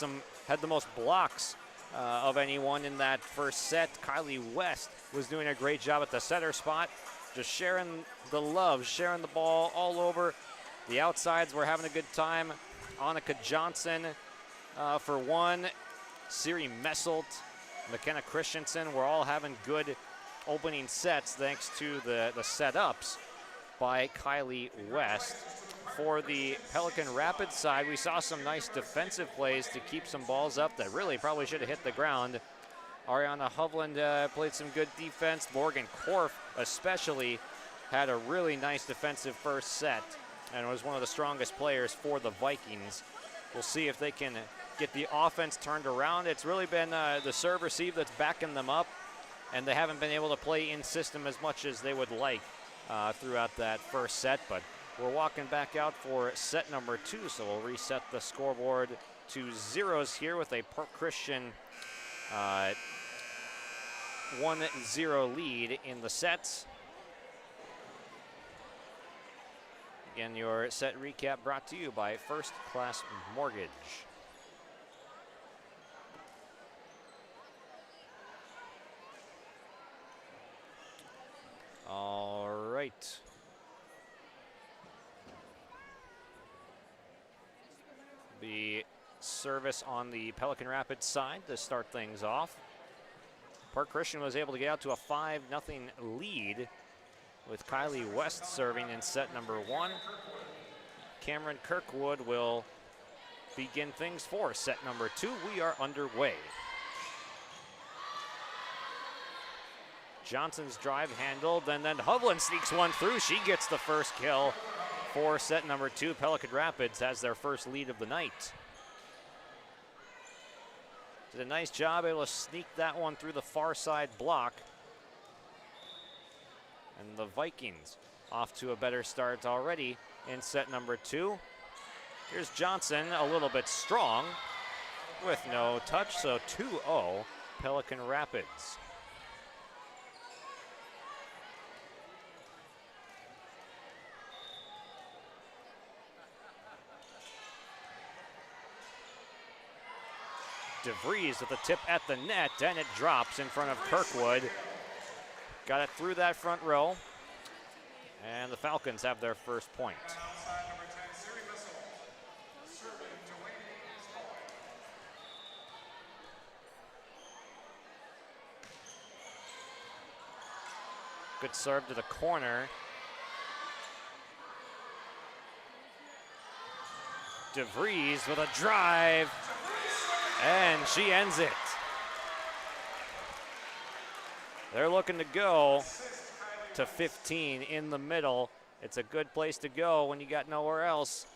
the most blocks of anyone in that first set. Kylie West was doing a great job at the center spot, just sharing the love, sharing the ball all over. The outsides were having a good time. Annika Johnson for one. Siri Messelt, McKenna Christensen were all having good opening sets thanks to the setups by Kylie West. For the Pelican Rapids side, we saw some nice defensive plays to keep some balls up that really probably should have hit the ground. Ariana Hovland played some good defense. Morgan Korf especially had a really nice defensive first set and was one of the strongest players for the Vikings. We'll see if they can get the offense turned around. It's really been the serve receive that's backing them up, and they haven't been able to play in system as much as they would like throughout that first set. But we're walking back out for set number 2, so we'll reset the scoreboard to zeros here with a Park Christian 1-0 lead in the sets. Again, your set recap brought to you by First Class Mortgage. All right. The service on the Pelican Rapids side to start things off. Park Christian was able to get out to a 5-0 lead with Kylie West serving in set number 1. Cameron Kirkwood will begin things for set number 2. We are underway. Johnson's drive handled, and then Hovland sneaks one through. She gets the first kill for set number 2. Pelican Rapids has their first lead of the night. Did a nice job able to sneak that one through the far side block. And the Vikings off to a better start already in set number 2. Here's Johnson, a little bit strong. with no touch, so 2-0 Pelican Rapids. DeVries with a tip at the net, and it drops in front of Kirkwood. Got it through that front row, and the Falcons have their first point. Good serve to the corner. DeVries with a drive, and she ends it. They're looking to go to 15 in the middle. It's a good place to go when you got nowhere else.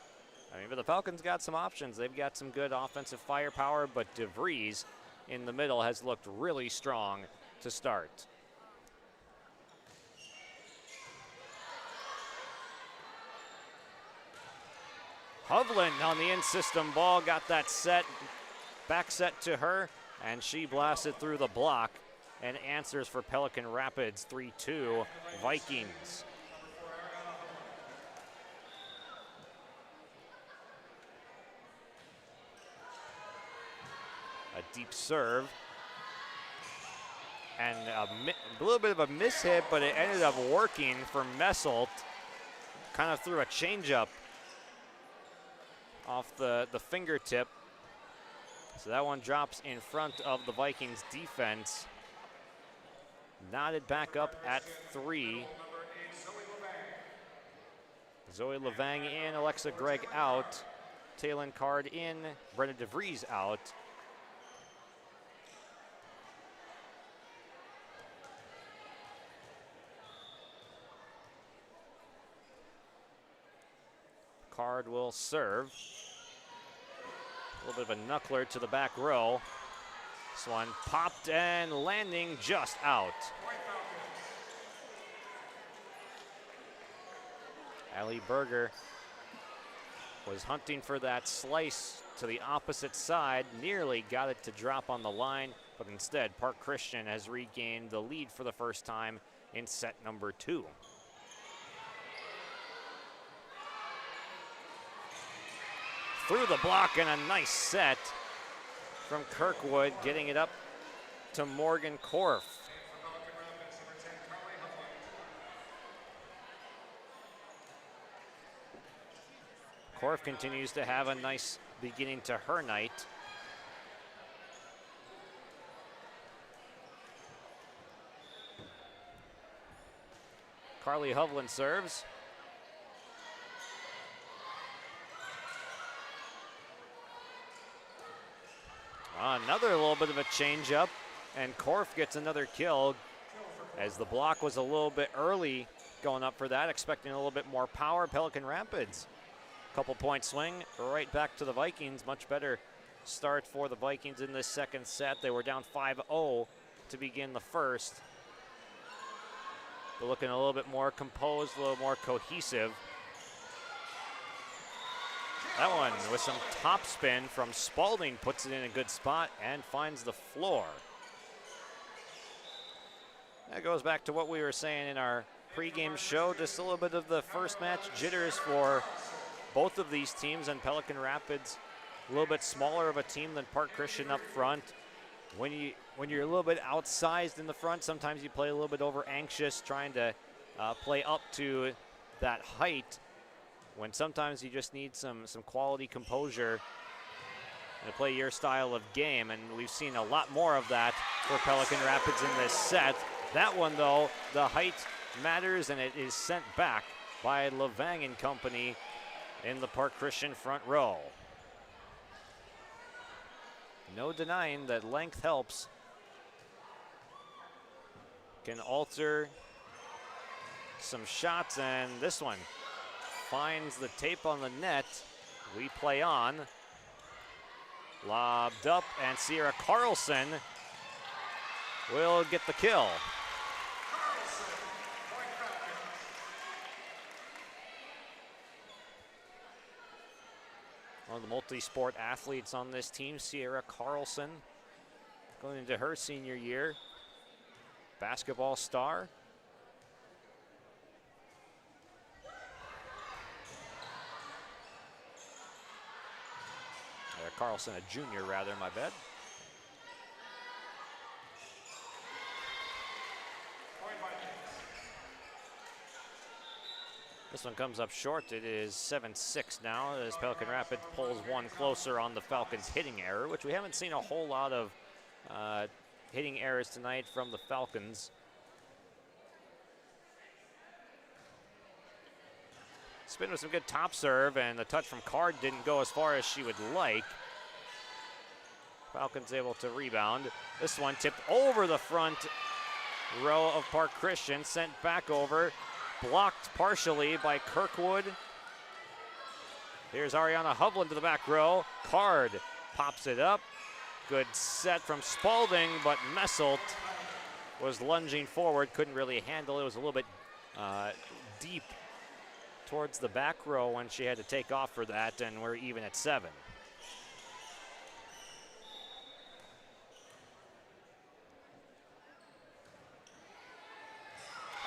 I mean, but the Falcons got some options. They've got some good offensive firepower, but DeVries in the middle has looked really strong to start. Hovland on the in-system ball, got that set, back set to her, and she blasted through the block and answers for Pelican Rapids, 3-2 Vikings. A deep serve, and a little bit of a mishit, but it ended up working for Messelt. Kind of threw a changeup off the fingertip. So that one drops in front of the Vikings defense. Knotted back up at 3. Zoe Levang in, Alexa Gregg out. Taylin Card in, Brenna DeVries out. Card will serve. A little bit of a knuckler to the back row. This one popped and landing just out. Allie Berger was hunting for that slice to the opposite side, nearly got it to drop on the line, but instead Park Christian has regained the lead for the first time in set number 2. Through the block, and a nice set from Kirkwood, getting it up to Morgan Korf. Korf continues to have a nice beginning to her night. Carly Hovland serves. Another little bit of a change-up, and Korf gets another kill as the block was a little bit early going up for that, expecting a little bit more power. Pelican Rapids, couple point swing, right back to the Vikings. Much better start for the Vikings in this second set. They were down 5-0 to begin the first. They're looking a little bit more composed, a little more cohesive. That one with some top spin from Spalding puts it in a good spot and finds the floor. That goes back to what we were saying in our pregame show, just a little bit of the first match jitters for both of these teams, and Pelican Rapids a little bit smaller of a team than Park Christian up front. When you're a little bit outsized in the front, sometimes you play a little bit over anxious, trying to play up to that height, when sometimes you just need some quality composure and to play your style of game, and we've seen a lot more of that for Pelican Rapids in this set. That one, though, the height matters, and it is sent back by Levang and company in the Park Christian front row. No denying that length helps. Can alter some shots, and this one finds the tape on the net. We play on. Lobbed up, and Sierra Carlson will get the kill. one of the multi-sport athletes on this team, Sierra Carlson, going into her senior year. Basketball star. Carlson, a junior rather, my bad. This one comes up short. It is 7-6 now as Pelican Rapids pulls one closer on the Falcons' hitting error, which we haven't seen a whole lot of hitting errors tonight from the Falcons. Spin with some good top serve, and the touch from Card didn't go as far as she would like. Falcons able to rebound. This one tipped over the front row of Park Christian, sent back over, blocked partially by Kirkwood. Here's Ariana Hovland to the back row. Card pops it up. Good set from Spalding, but Messelt was lunging forward, couldn't really handle it. It was a little bit deep towards the back row when she had to take off for that, and we're even at 7.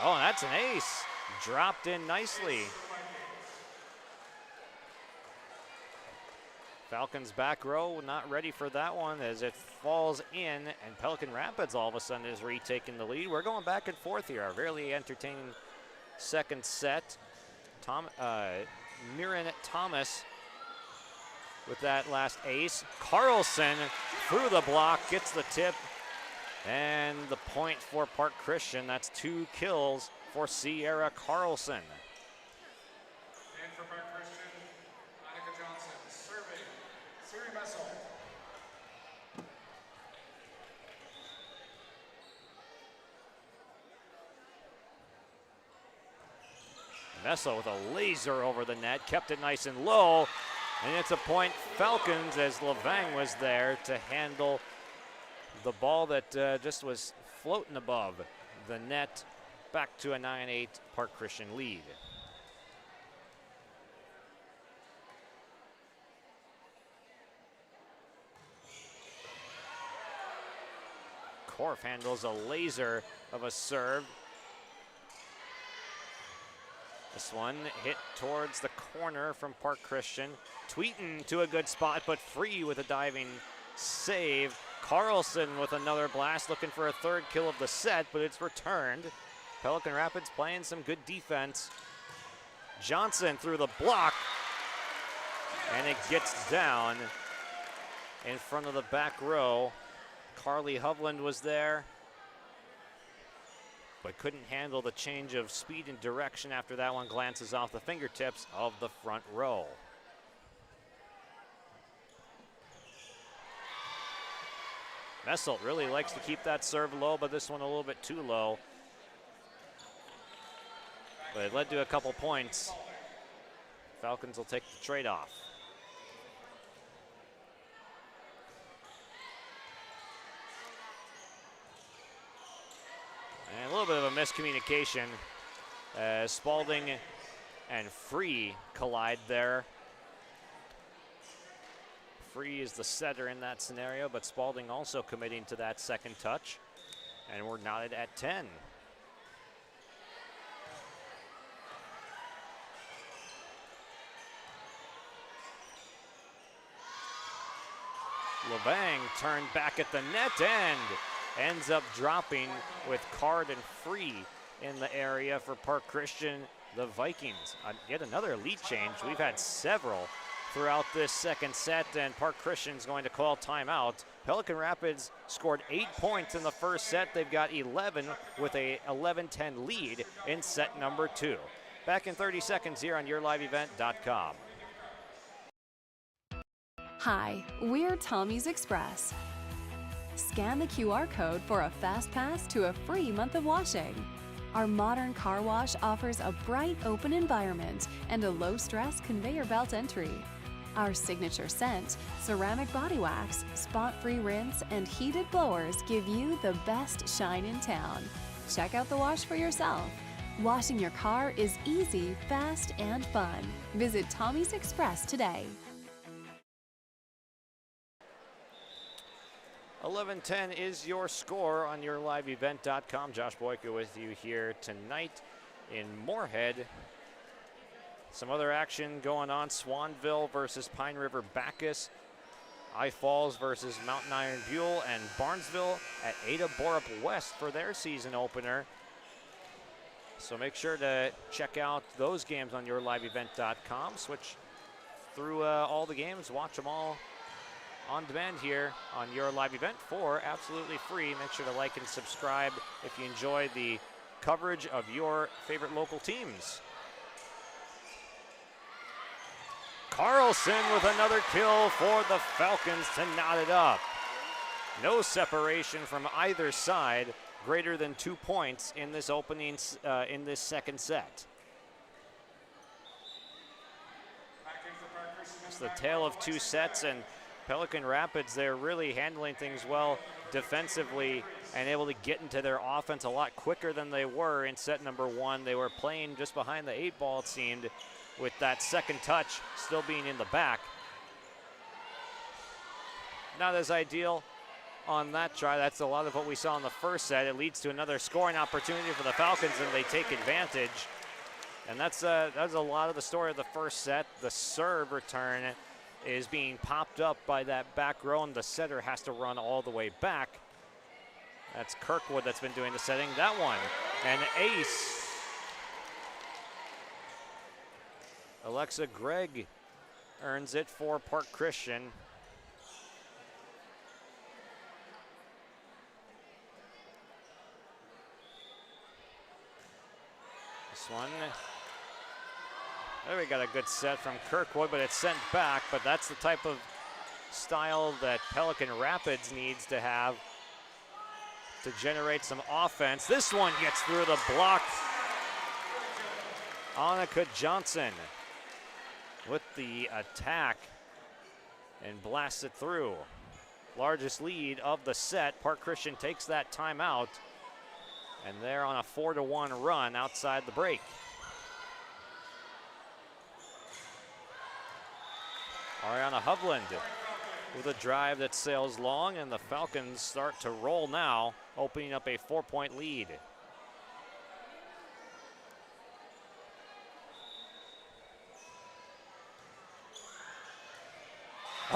Oh, that's an ace. Dropped in nicely. Falcons back row not ready for that one as it falls in, and Pelican Rapids all of a sudden is retaking the lead. We're going back and forth here. A really entertaining second set. Mirren Thomas with that last ace. Carlson through the block, gets the tip, and the point for Park Christian. That's 2 kills for Sierra Carlson. And for Park Christian, Monica Johnson serving Siri Messel. Messel with a laser over the net, kept it nice and low, and it's a point Falcons as Levang was there to handle the ball that just was floating above the net. Back to a 9-8 Park Christian lead. Korf handles a laser of a serve. This one hit towards the corner from Park Christian. Tweeton to a good spot, but free with a diving save. Carlson with another blast, looking for a third kill of the set, but it's returned. Pelican Rapids playing some good defense. Johnson through the block, and it gets down in front of the back row. Carly Hovland was there, but couldn't handle the change of speed and direction after that one glances off the fingertips of the front row. Messelt really likes to keep that serve low, but this one a little bit too low. But it led to a couple points. Falcons will take the trade-off. And a little bit of a miscommunication as Spalding and Free collide there. Free is the setter in that scenario, but Spalding also committing to that second touch. And we're knotted at 10. Levang turned back at the net and ends up dropping with Card and Free in the area for Park Christian, the Vikings. Yet another lead change. We've had several throughout this second set, and Park Christian's going to call timeout. Pelican Rapids scored 8 points in the first set. They've got 11 with a 11-10 lead in set number 2. Back in 30 seconds here on YourLiveEvent.com. Hi, we're Tommy's Express. Scan the QR code for a fast pass to a free month of washing. Our modern car wash offers a bright, open environment and a low-stress conveyor belt entry. Our signature scent, ceramic body wax, spot-free rinse, and heated blowers give you the best shine in town. Check out the wash for yourself. Washing your car is easy, fast, and fun. Visit Tommy's Express today. 11-10 is your score on yourliveevent.com. Josh Boyka with you here tonight in Moorhead. Some other action going on. Swanville versus Pine River Bacchus. I Falls versus Mountain Iron Buell, and Barnesville at Ada Borup West for their season opener. So make sure to check out those games on yourliveevent.com. Switch through all the games, watch them all on demand here on Your Live Event for absolutely free. Make sure to like and subscribe if you enjoy the coverage of your favorite local teams. Carlson with another kill for the Falcons to knot it up. No separation from either side, greater than 2 points in this opening, in this second set. It's the tale of two sets, and Pelican Rapids, they're really handling things well defensively and able to get into their offense a lot quicker than they were in set number one. They were playing just behind the 8-ball, it seemed, with that second touch still being in the back. Not as ideal on that try. That's a lot of what we saw in the first set. It leads to another scoring opportunity for the Falcons, and they take advantage. And that's a lot of the story of the first set. The serve return is being popped up by that back row, and the setter has to run all the way back. That's Kirkwood that's been doing the setting. That one, an ace. Alexa Gregg earns it for Park Christian. This one, there we got a good set from Kirkwood, but it's sent back. But that's the type of style that Pelican Rapids needs to have to generate some offense. This one gets through the block. Annika Johnson with the attack and blasts it through. Largest lead of the set. Park Christian takes that timeout, and they're on a 4-1 run outside the break. Ariana Hovland with a drive that sails long, and the Falcons start to roll now, opening up a 4-point lead.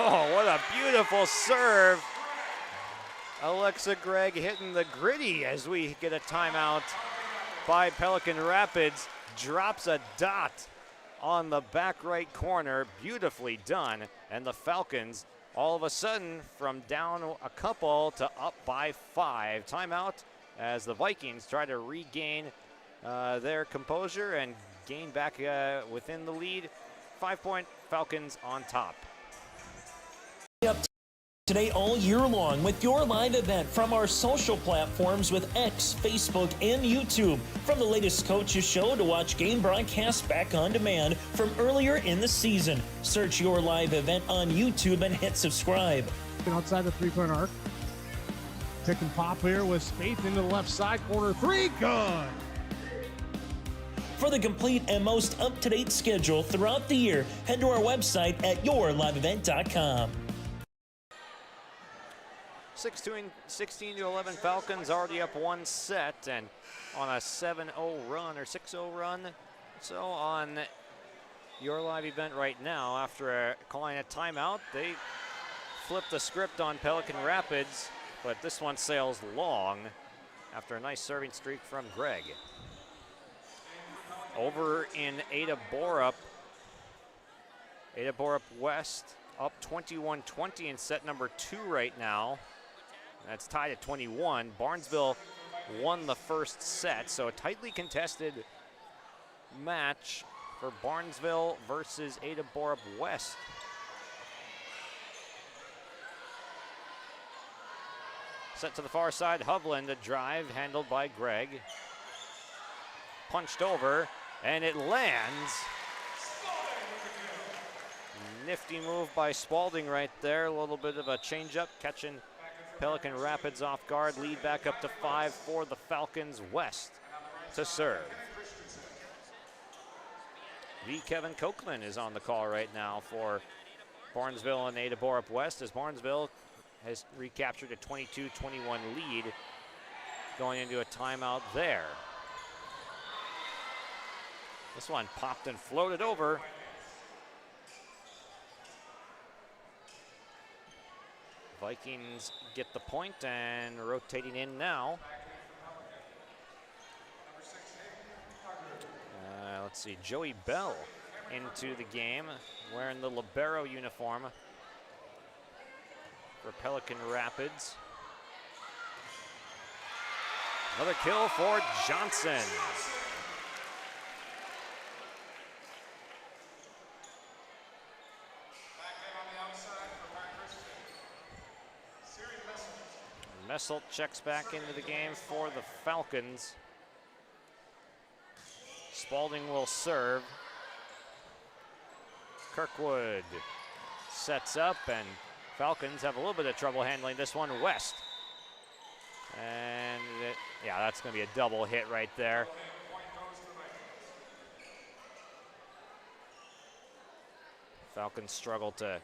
Oh, what a beautiful serve. Alexa Gregg hitting the gritty as we get a timeout by Pelican Rapids. Drops a dot on the back right corner. Beautifully done. And the Falcons all of a sudden from down a couple to up by 5. Timeout as the Vikings try to regain their composure and gain back within the lead. 5-point Falcons on top. Up today all year long with your live event from our social platforms with X, Facebook, and YouTube. From the latest coaches show to watch game broadcasts back on demand from earlier in the season. Search your live event on YouTube and hit subscribe. Outside the three-point arc. Pick and pop here with Spaeth into the left side corner. Three, good. For the complete and most up-to-date schedule throughout the year, head to our website at yourliveevent.com. 16-11 Falcons already up one set and on a 7-0 run or 6-0 run. So on your live event right now, after calling a timeout, they flip the script on Pelican Rapids, but this one sails long after a nice serving streak from Gregg. Over in Ada Borup West up 21-20 in set number 2 right now. That's tied at 21. Barnesville won the first set, so a tightly contested match for Barnesville versus Ada Borup West. Set to the far side, Hovland, a drive handled by Gregg. Punched over, and it lands. Nifty move by Spalding right there. A little bit of a changeup, catching Pelican Rapids off guard. Lead back up to 5 for the Falcons. West to serve. The Kevin Copeland is on the call right now for Barnesville and Ada Borup West, as Barnesville has recaptured a 22-21 lead going into a timeout there. This one popped and floated over. Vikings get the point and rotating in now. Let's see, Joey Bell into the game, wearing the libero uniform for Pelican Rapids. Another kill for Johnson. Messelt checks back into the game for the Falcons. Spalding will serve. Kirkwood sets up, and Falcons have a little bit of trouble handling this one. West. And yeah, that's going to be a double hit right there. Falcons struggle to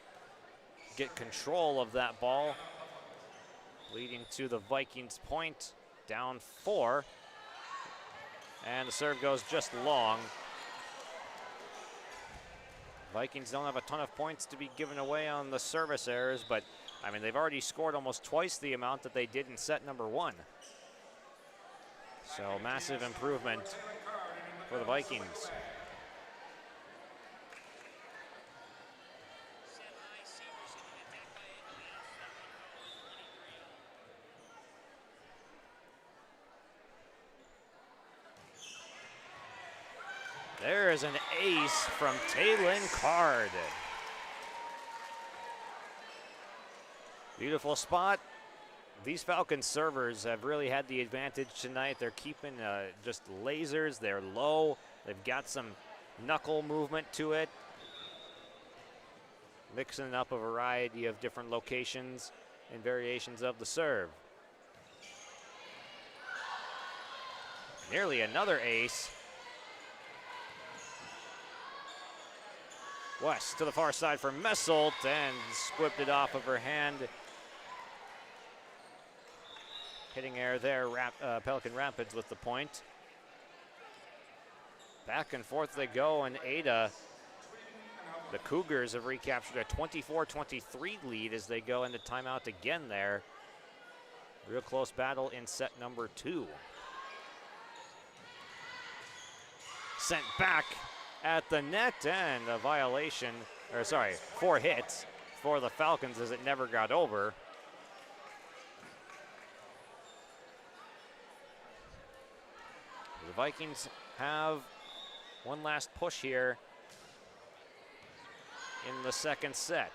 get control of that ball, leading to the Vikings point, down 4. And the serve goes just long. Vikings don't have a ton of points to be given away on the service errors, but I mean, they've already scored almost twice the amount that they did in set number 1. So massive improvement for the Vikings. There is an ace from Taylin Card. Beautiful spot. These Falcons servers have really had the advantage tonight. They're keeping just lasers. They're low. They've got some knuckle movement to it. Mixing up a variety of different locations and variations of the serve. Nearly another ace. West to the far side for Messelt, and squipped it off of her hand. Hitting air there, Pelican Rapids with the point. Back and forth they go, and Ada, the Cougars have recaptured a 24-23 lead as they go into timeout again there. Real close battle in set number 2. Sent back at the net, and a violation, or sorry, 4 hits for the Falcons as it never got over. The Vikings have one last push here in the second set.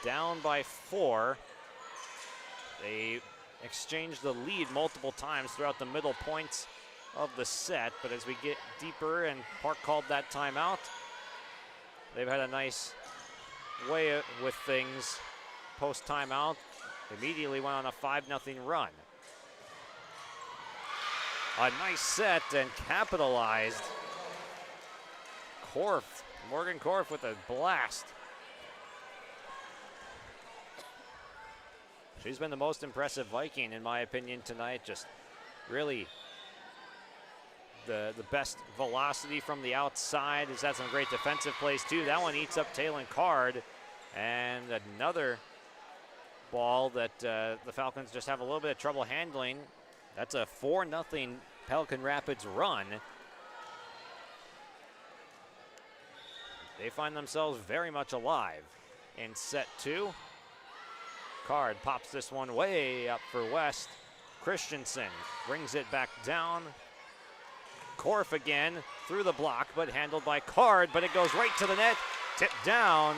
Down by 4. They exchanged the lead multiple times throughout the middle points of the set, but as we get deeper, and Park called that timeout, they've had a nice way with things post timeout. Immediately went on a 5-0 run. A nice set and capitalized. Morgan Korf with a blast. She's been the most impressive Viking in my opinion tonight. Just really the best velocity from the outside. Has had some great defensive plays too. That one eats up Taylin Card. And another ball that the Falcons just have a little bit of trouble handling. That's a 4-0 Pelican Rapids run. They find themselves very much alive in set 2. Card pops this one way up for West. Christensen brings it back down. Korf again through the block, but handled by Card, but it goes right to the net, tipped down.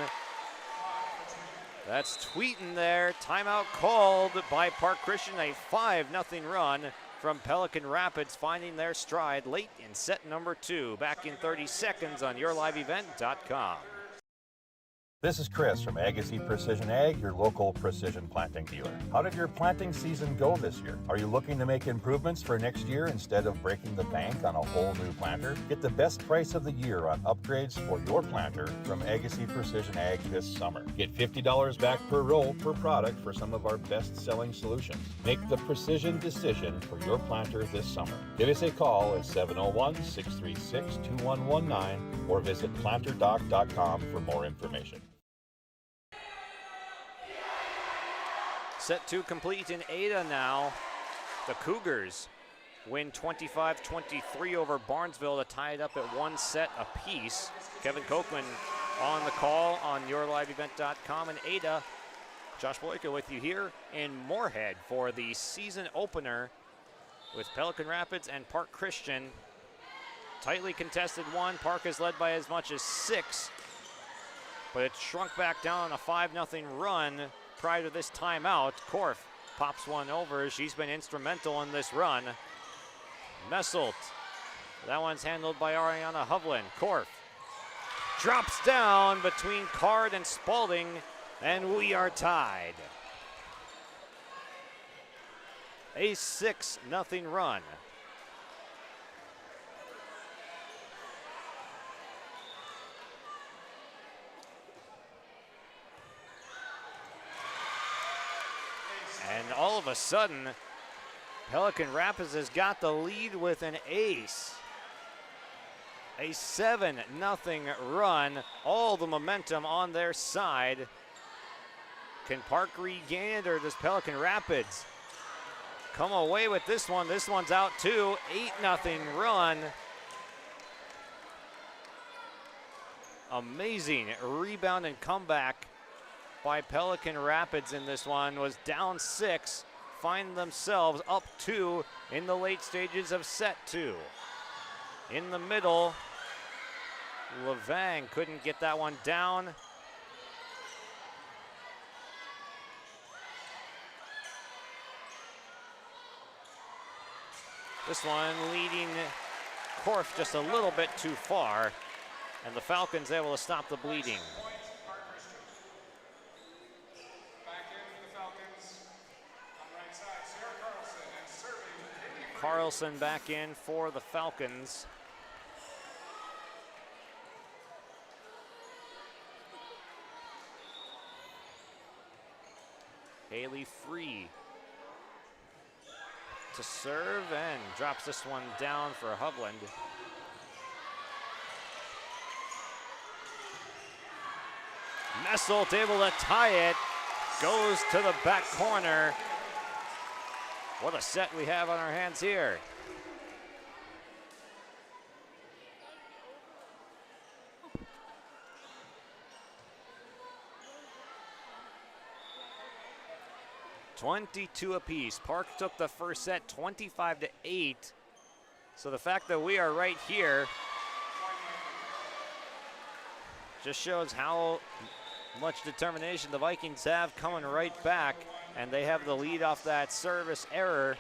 That's Tweeten there. Timeout called by Park Christian. A 5-0 run from Pelican Rapids, finding their stride late in set number 2. Back in 30 seconds on YourLiveEvent.com. This is Chris from Agassiz Precision Ag, your local precision planting dealer. How did your planting season go this year? Are you looking to make improvements for next year instead of breaking the bank on a whole new planter? Get the best price of the year on upgrades for your planter from Agassiz Precision Ag this summer. Get $50 back per roll per product for some of our best-selling solutions. Make the precision decision for your planter this summer. Give us a call at 701-636-2119 or visit planterdoc.com for more information. Set 2 complete in Ada now. The Cougars win 25-23 over Barnesville to tie it up at 1 set apiece. Kevin Kochman on the call on yourliveevent.com. And Ada, Josh Boyka with you here in Moorhead for the season opener with Pelican Rapids and Park Christian. Tightly contested one. Park is led by as much as 6, but it shrunk back down on a 5-0 run. Prior to this timeout, Korf pops one over. She's been instrumental in this run. Messelt, that one's handled by Ariana Hovland. Korf drops down between Card and Spalding, and we are tied. A 6-0 run. And all of a sudden, Pelican Rapids has got the lead with an ace. A 7-0 run, all the momentum on their side. Can Park regain it, or does Pelican Rapids come away with this one? This one's out too, 8-0 run. Amazing rebound and comeback by Pelican Rapids in this one. Was down 6, find themselves up 2 in the late stages of set 2. In the middle, Levang couldn't get that one down. This one leading Korf just a little bit too far, and the Falcons able to stop the bleeding. Carlson back in for the Falcons. Haley Free to serve and drops this one down for Hovland. Messelt able to tie it, goes to the back corner. What a set we have on our hands here. $22 apiece. Park took the first set 25-8. So the fact that we are right here just shows how much determination the Vikings have coming right back, and they have the lead off that service error,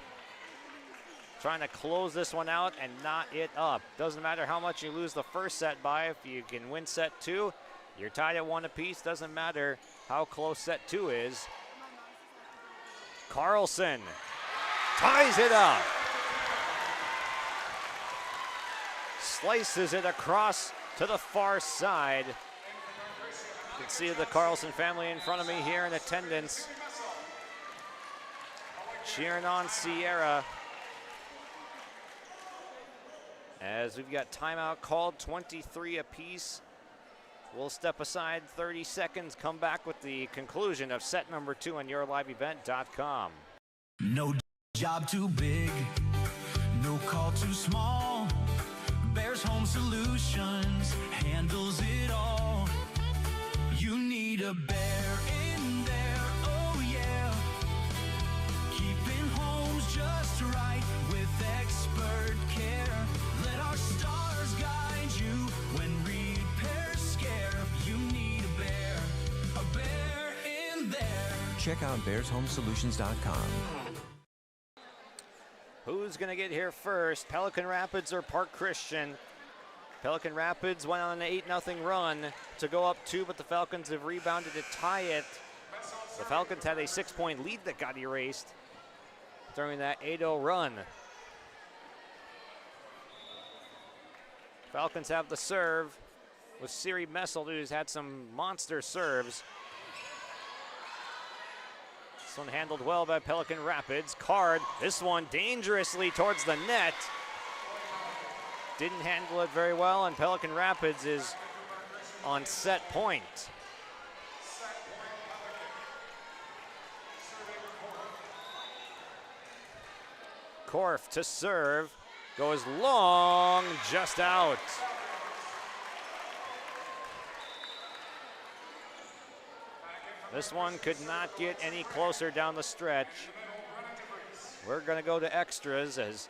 trying to close this one out and knot it up. Doesn't matter how much you lose the first set by. If you can win set 2, you're tied at 1 apiece. Doesn't matter how close set 2 is. Carlson ties it up, slices it across to the far side. You can see the Carlson family in front of me here in attendance, cheering on Sierra. As we've got timeout called, 23 apiece. We'll step aside 30 seconds, come back with the conclusion of set number 2 on yourliveevent.com. No job too big, no call too small. Bears Home Solutions handles it all. You need a bear in there, oh yeah. Keeping homes just right with expert care. Let our stars guide you when repairs scare. You need a bear in there. Check out bearshomesolutions.com. Who's going to get here first, Pelican Rapids or Park Christian? Pelican Rapids went on an 8-0 run to go up 2, but the Falcons have rebounded to tie it. The Falcons had a 6-point lead that got erased during that 8-0 run. Falcons have the serve with Siri Messel, who's had some monster serves. This one handled well by Pelican Rapids. Card, this one dangerously towards the net. Didn't handle it very well, and Pelican Rapids is on set point. Korf to serve, goes long, just out. This one could not get any closer down the stretch. We're going to go to extras as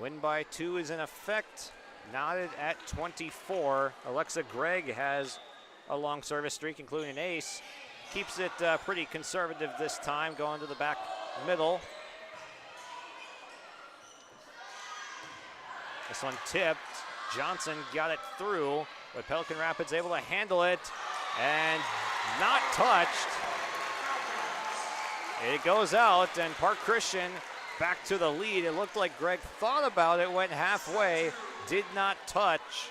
win by 2 is in effect, knotted at 24. Alexa Gregg has a long service streak, including an ace. Keeps it pretty conservative this time, going to the back middle. This one tipped. Johnson got it through, but Pelican Rapids able to handle it and not touched. It goes out, and Park Christian back to the lead. It looked like Gregg thought about it, went halfway, did not touch.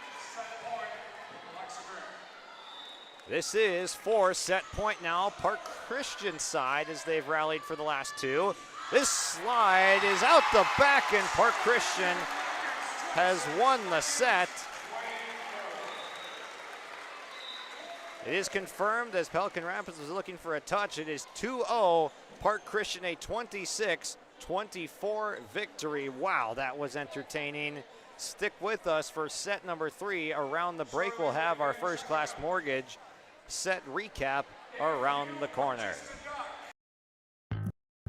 This is for set point now, Park Christian side, as they've rallied for the last 2. This slide is out the back, and Park Christian has won the set. It is confirmed as Pelican Rapids was looking for a touch. It is 2-0, Park Christian a 26-24 victory. Wow, that was entertaining. Stick with us for set number 3. Around the break, we'll have our First Class Mortgage set recap around the corner.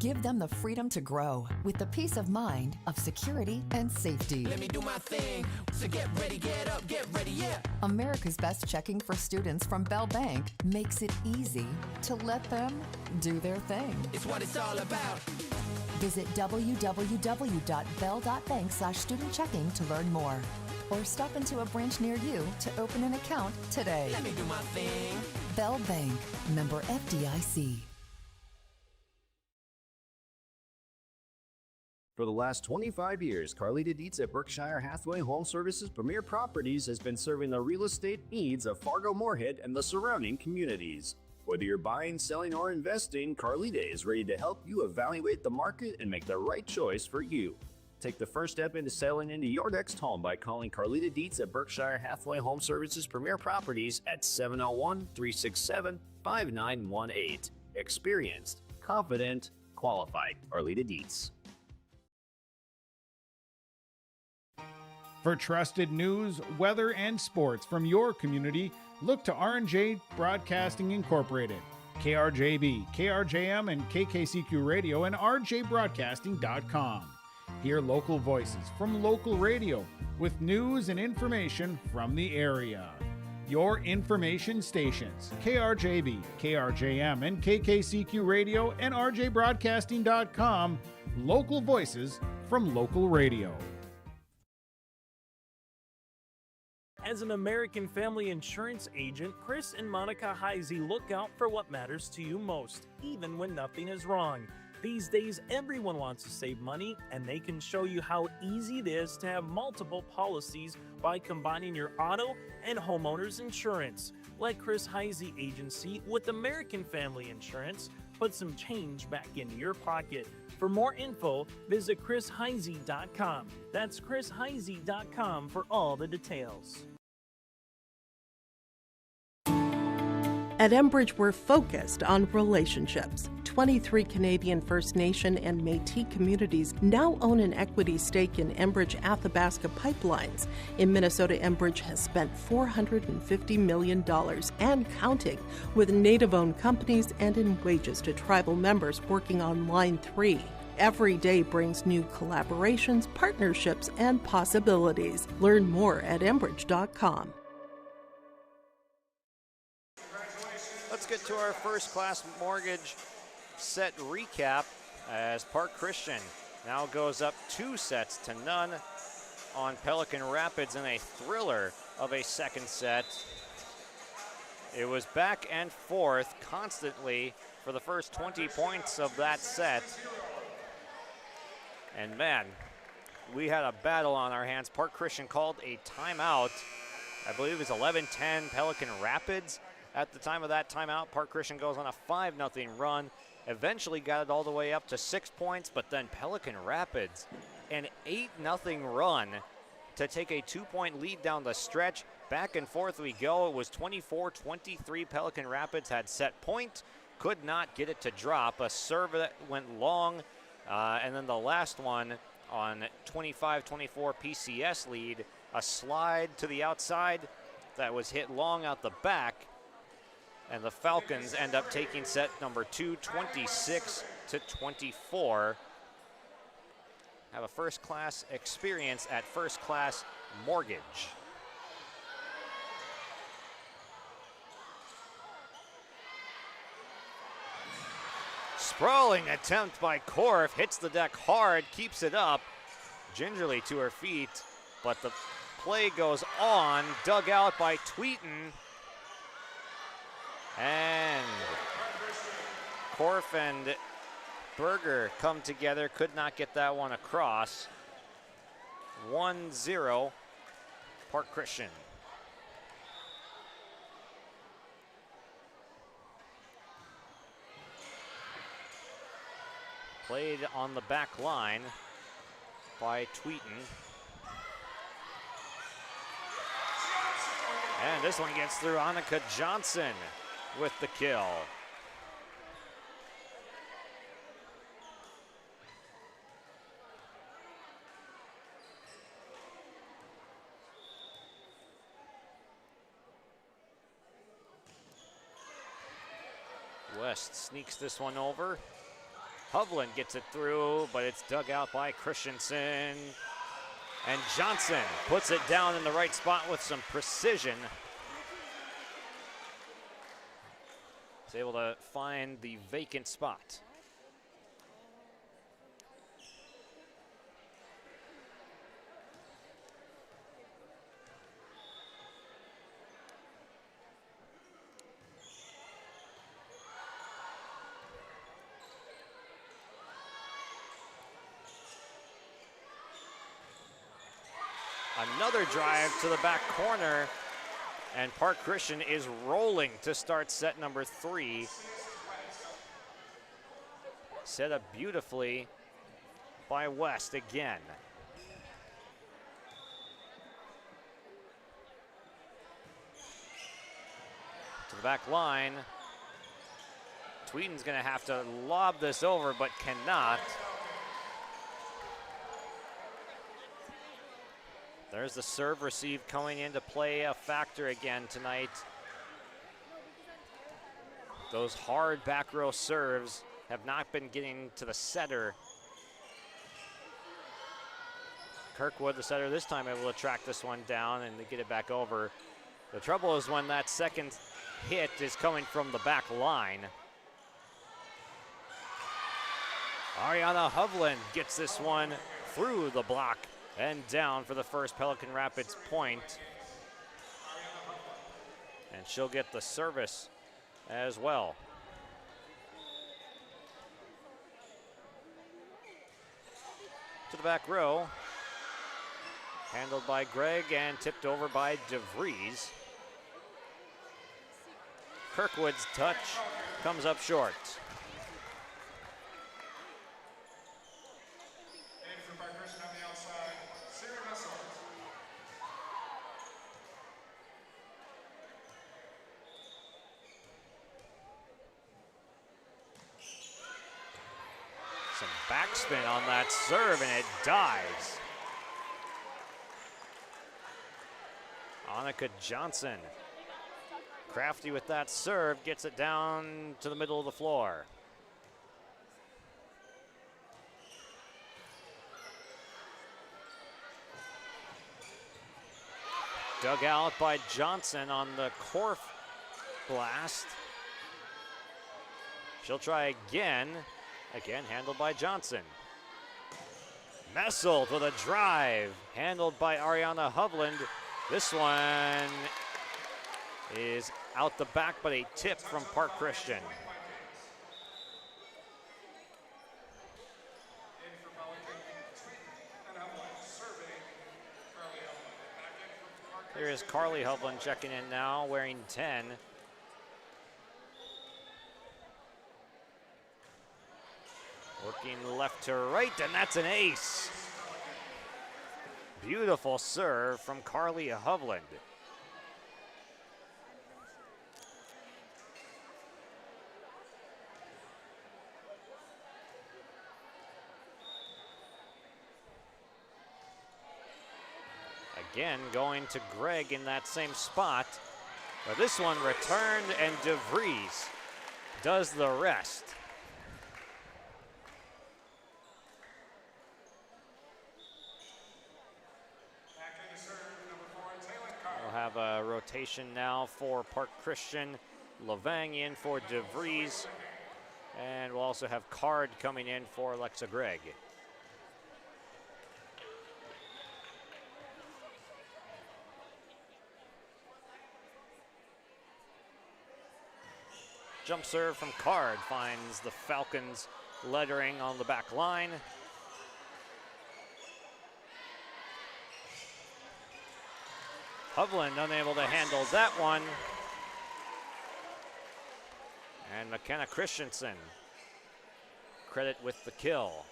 Give them the freedom to grow with the peace of mind of security and safety. Let me do my thing. So get ready, get up, get ready, yeah. America's Best Checking for Students from Bell Bank makes it easy to let them do their thing. It's what it's all about. Visit www.bell.bank/student-checking to learn more. Or stop into a branch near you to open an account today. Let me do my thing. Bell Bank, member FDIC. For the last 25 years, Carlita Dietz at Berkshire Hathaway Home Services Premier Properties has been serving the real estate needs of Fargo-Moorhead and the surrounding communities. Whether you're buying, selling, or investing, Carlita is ready to help you evaluate the market and make the right choice for you. Take the first step into selling into your next home by calling Carlita Dietz at Berkshire Hathaway Home Services Premier Properties at 701-367-5918. Experienced, confident, qualified. Carlita Dietz. For trusted news, weather, and sports from your community, look to R&J Broadcasting Incorporated, KRJB, KRJM, and KKCQ Radio, and rjbroadcasting.com. Hear local voices from local radio with news and information from the area. Your information stations, KRJB, KRJM, and KKCQ Radio, and rjbroadcasting.com. Local voices from local radio. As an American family insurance agent, Chris and Monica Heisey look out for what matters to you most, even when nothing is wrong. These days, everyone wants to save money, and they can show you how easy it is to have multiple policies by combining your auto and homeowner's insurance. Let Chris Heisey Agency with American Family Insurance put some change back into your pocket. For more info, visit chrisheisey.com. That's chrisheisey.com for all the details. At Enbridge, we're focused on relationships. 23 Canadian First Nation and Métis communities now own an equity stake in Enbridge Athabasca Pipelines. In Minnesota, Enbridge has spent $450 million and counting with Native-owned companies and in wages to tribal members working on Line 3. Every day brings new collaborations, partnerships, and possibilities. Learn more at Enbridge.com. Let's get to our First Class Mortgage set recap as Park Christian now goes up 2-0 on Pelican Rapids in a thriller of a second set. It was back and forth constantly for the first 20 points of that set. And man, we had a battle on our hands. Park Christian called a timeout. I believe it was 11-10 Pelican Rapids. At the time of that timeout, Park Christian goes on a 5-0 run. Eventually got it all the way up to 6 points, but then Pelican Rapids, an 8-0 run to take a 2-point lead down the stretch. Back and forth we go. It was 24-23. Pelican Rapids had set point, could not get it to drop. A serve that went long, and then the last one on 25-24 PCS lead, a slide to the outside that was hit long out the back, and the Falcons end up taking set number 2, 26-24. Have a first-class experience at First Class Mortgage. Sprawling attempt by Korf, hits the deck hard, keeps it up, gingerly to her feet, but the play goes on, dug out by Tweeten. And Korf and Berger come together, could not get that one across. 1-0, Park Christian. Played on the back line by Tweeten. And this one gets through. Annika Johnson with the kill. West sneaks this one over. Hovland gets it through, but it's dug out by Christensen. And Johnson puts it down in the right spot with some precision. Is able to find the vacant spot. Another drive to the back corner, and Park Christian is rolling to start set number 3. Set up beautifully by West again. To the back line. Tweeden's gonna have to lob this over, but cannot. There's the serve receive coming into play, a factor again tonight. Those hard back row serves have not been getting to the setter. Kirkwood, the setter, this time able to track this one down and to get it back over. The trouble is when that second hit is coming from the back line. Ariana Hovland gets this one through the block and down for the first Pelican Rapids point. And she'll get the service as well. To the back row. Handled by Gregg and tipped over by DeVries. Kirkwood's touch comes up short. Some backspin on that serve, and it dives. Annika Johnson, crafty with that serve, gets it down to the middle of the floor. Dug out by Johnson on the Korf blast. She'll try again. Again handled by Johnson. Messelt with a drive, handled by Ariana Hovland. This one is out the back, but a tip from Park Christian. Here is Carly Hovland checking in now, wearing 10. Working left to right, and that's an ace. Beautiful serve from Carly Hovland. Again, going to Gregg in that same spot. But this one returned, and DeVries does the rest. We'll have a rotation now for Park Christian. Levang in for DeVries. And we'll also have Card coming in for Alexa Gregg. Jump serve from Card finds the Falcons lettering on the back line. Hovland unable to handle that one. And McKenna Christensen, credit with the kill.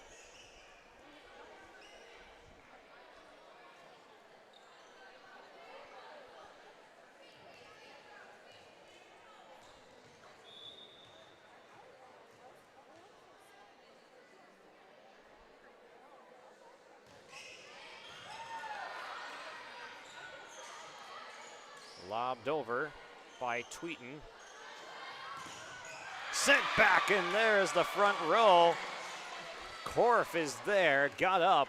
Lobbed over by Tweeten. Sent back, and there's the front row. Korf is there, got up,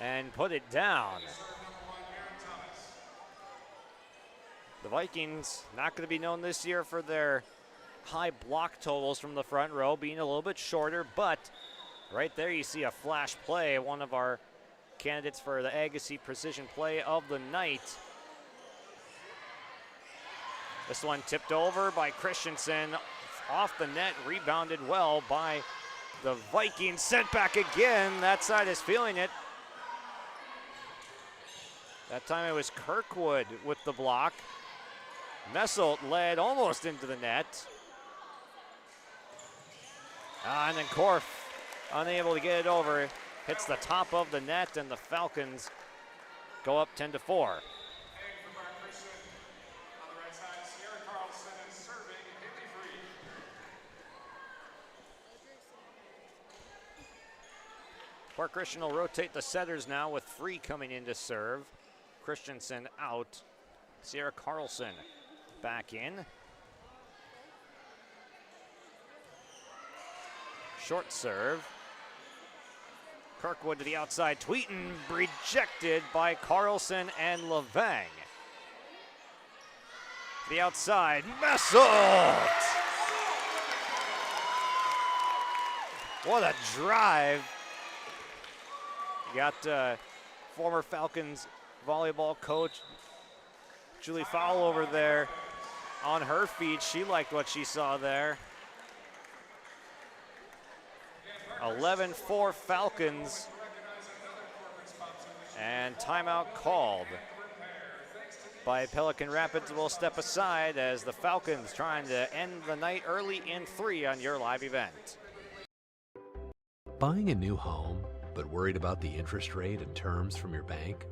and put it down. The Vikings not going to be known this year for their high block totals from the front row, being a little bit shorter, but right there you see a flash play, one of our candidates for the Agassi Precision Play of the night. This one tipped over by Christensen, off the net, rebounded well by the Vikings. Sent back again, that side is feeling it. That time it was Kirkwood with the block. Messelt led almost into the net. And then Korf, unable to get it over, hits the top of the net, and the Falcons go up 10-4. Park Christian will rotate the setters now with Free coming in to serve. Christensen out. Sierra Carlson back in. Short serve. Kirkwood to the outside. Tweeten rejected by Carlson and Levang. To the outside. Messelt! What a drive. Got former Falcons volleyball coach Julie Fowle over there on her feet. She liked what she saw there. 11-4 Falcons, and timeout called by Pelican Rapids. Will step aside as the Falcons trying to end the night early in 3 on your live event. Buying a new home, but worried about the interest rate and terms from your bank?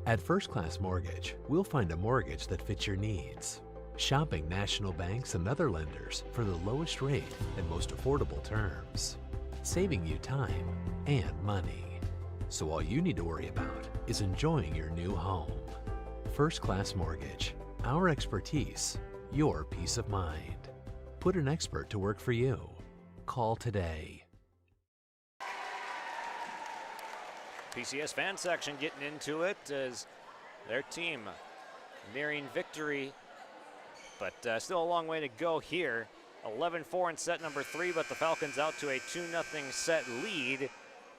At First Class Mortgage, we'll find a mortgage that fits your needs. Shopping national banks and other lenders for the lowest rate and most affordable terms. Saving you time and money. So all you need to worry about is enjoying your new home. First Class Mortgage. Our expertise, your peace of mind. Put an expert to work for you. Call today. PCS fan section getting into it as their team nearing victory, but still a long way to go here. 11-4 in set number 3, but the Falcons out to a 2-0 set lead.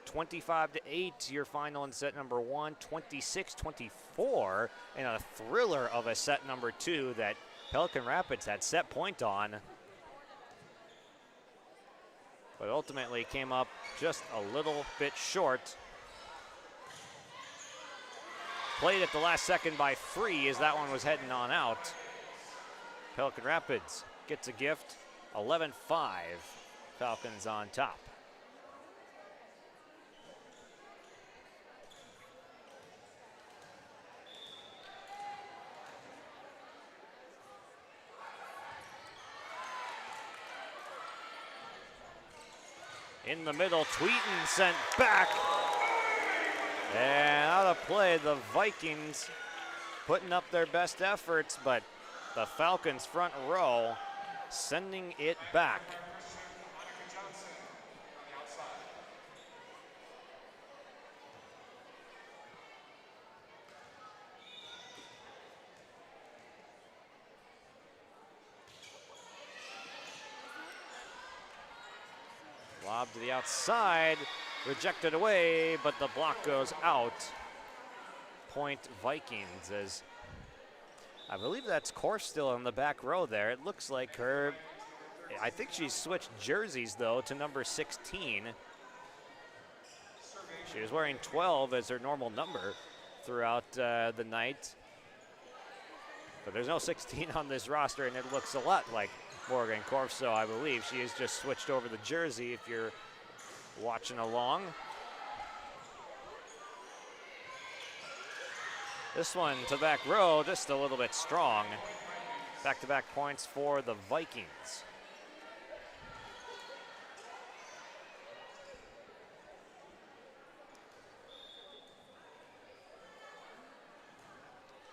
25-8, your final in set number 1, 26-24, and a thriller of a set number 2 that Pelican Rapids had set point on, but ultimately came up just a little bit short. Played at the last second by Free as that one was heading on out. Pelican Rapids gets a gift, 11-5, Falcons on top. In the middle, Tweeten sent back. And out of play, the Vikings putting up their best efforts, but the Falcons front row sending it back. Lob to the outside, rejected away, but the block goes out. Point Vikings, as I believe that's Kors still in the back row there. It looks like her, I think she's switched jerseys though to number 16. She was wearing 12 as her normal number throughout the night. But there's no 16 on this roster, and it looks a lot like Morgan Corso, I believe. She has just switched over the jersey if you're watching along. This one to back row, just a little bit strong. Back-to-back points for the Vikings.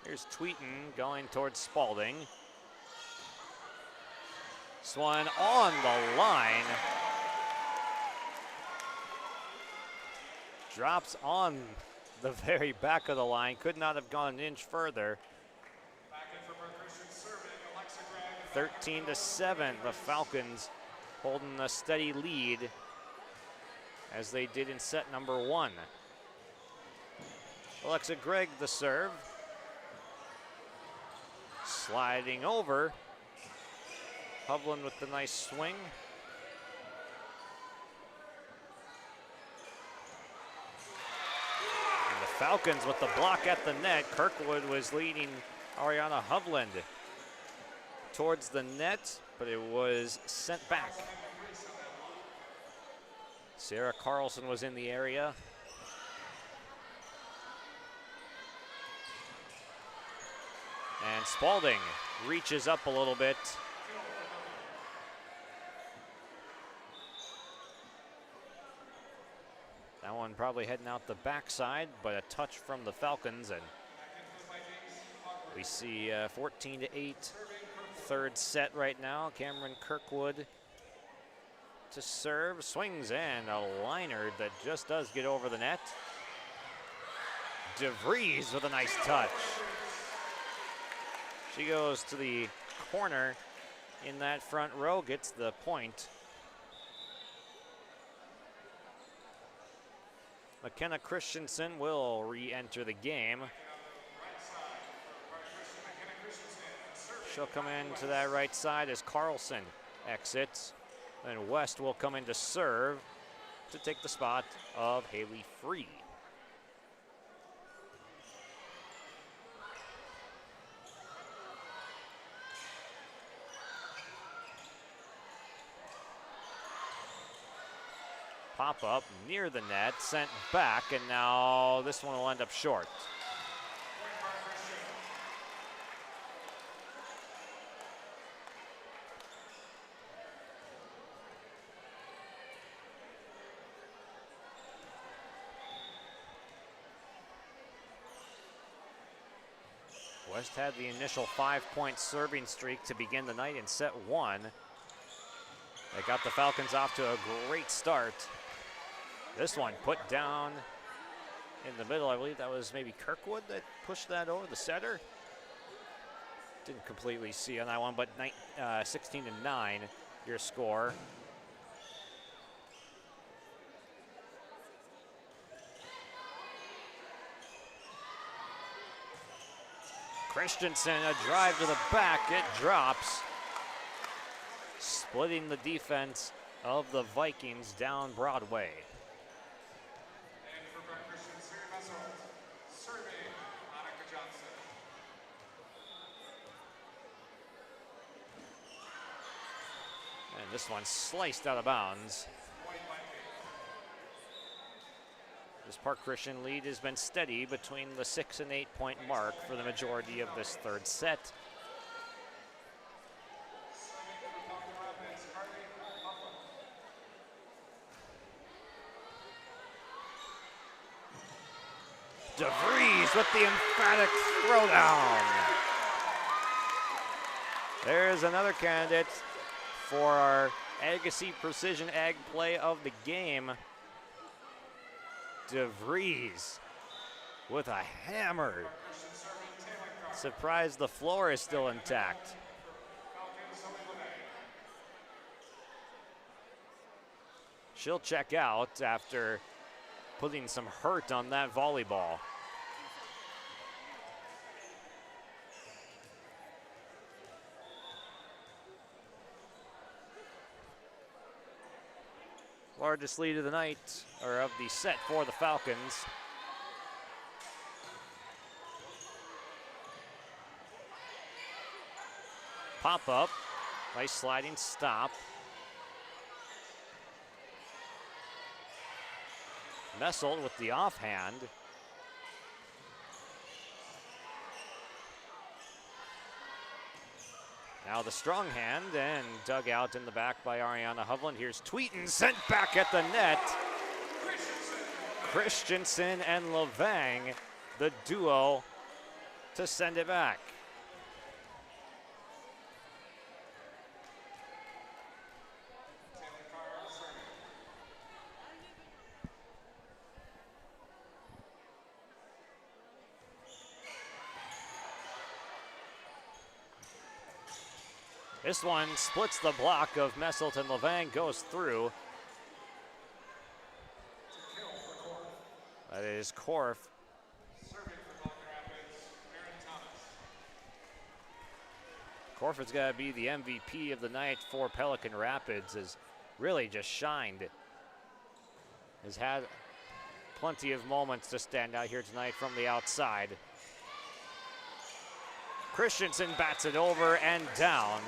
Here's Tweeten going towards Spalding. This one on the line. Drops on the very back of the line. Could not have gone an inch further. 13-7, the Falcons holding a steady lead as they did in set number 1. Alexa Gregg the serve. Sliding over. Hovland with the nice swing. And the Falcons with the block at the net. Kirkwood was leading Ariana Hovland towards the net, but it was sent back. Sarah Carlson was in the area. And Spalding reaches up a little bit. That one probably heading out the backside, but a touch from the Falcons, and we see 14-8, third set right now. Cameron Kirkwood to serve, swings in a liner that just does get over the net. DeVries with a nice touch. She goes to the corner in that front row, gets the point. McKenna Christensen will re-enter the game. She'll come into that right side as Carlson exits. Then West will come in to serve to take the spot of Haley Free. Pop up near the net, sent back, and now this one will end up short. West had the initial 5-point serving streak to begin the night in set 1. They got the Falcons off to a great start. This one put down in the middle. I believe that was maybe Kirkwood that pushed that over the setter. Didn't completely see on that one, but 16-9, your score. Christensen, a drive to the back, it drops. Splitting the defense of the Vikings down Broadway. And this one sliced out of bounds. This Park Christian lead has been steady between the 6 and 8 point mark for the majority of this third set. DeVries with the emphatic throwdown. There's another candidate for our Agassiz Precision Ag play of the game. DeVries with a hammer. Surprised the floor is still intact. She'll check out after putting some hurt on that volleyball. Largest lead of the night, or of the set for the Falcons. Pop up, nice sliding stop. Messelt with the offhand. Now the strong hand and dug out in the back by Ariana Hovland. Here's Tweeten sent back at the net. Christensen and Levang, the duo to send it back. This one splits the block of Messelt and Levang, goes through. That is Korf. Korf is going to be the MVP of the night for Pelican Rapids. Has really just shined. Has had plenty of moments to stand out here tonight from the outside. Christensen bats it over and down.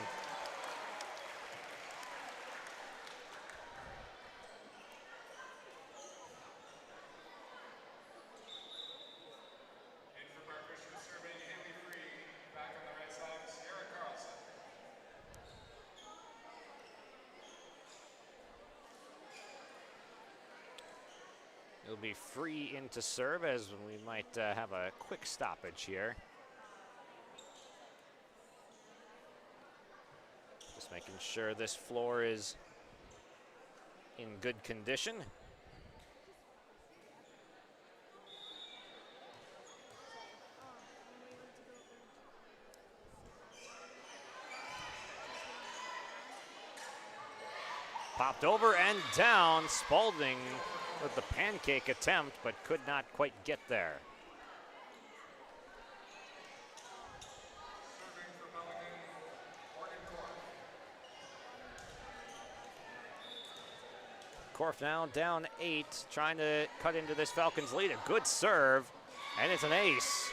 It'll be free into serve as we might have a quick stoppage here. Just making sure this floor is in good condition. Popped over and down. Spalding with the pancake attempt, but could not quite get there. Korf now down 8, trying to cut into this Falcons lead. A good serve, and it's an ace.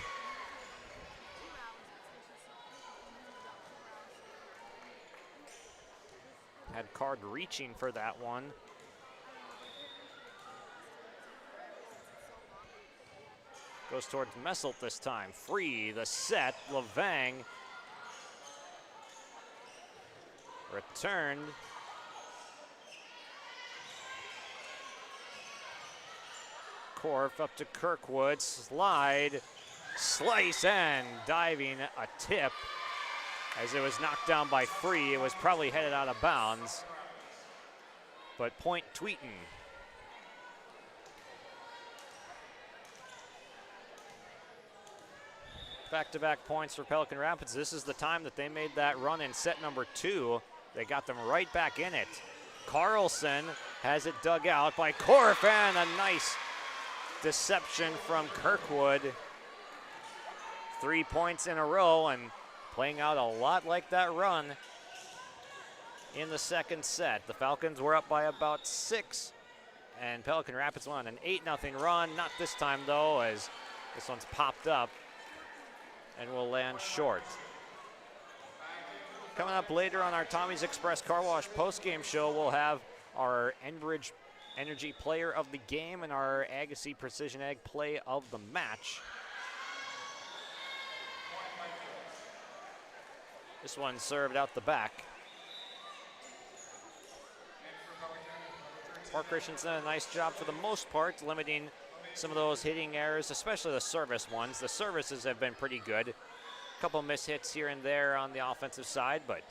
Had Card reaching for that one. Goes towards Messelt this time. Free, the set, Levang. Returned. Korf up to Kirkwood, slide, slice, and diving a tip. As it was knocked down by Free, it was probably headed out of bounds. But point Tweeten. Back-to-back points for Pelican Rapids. This is the time that they made that run in set number 2. They got them right back in it. Carlson has it dug out by Korf, and a nice deception from Kirkwood. 3 points in a row and playing out a lot like that run in the second set. The Falcons were up by about 6, and Pelican Rapids won an 8-0 run. Not this time, though, as this one's popped up and will land short. Coming up later on our Tommy's Express Car Wash postgame show, we'll have our Enbridge Energy Player of the Game and our Agassiz Precision Ag Play of the Match. This one served out the back. Park Christian's done a nice job for the most part, limiting some of those hitting errors, especially the service ones. The services have been pretty good. A couple mishits here and there on the offensive side, but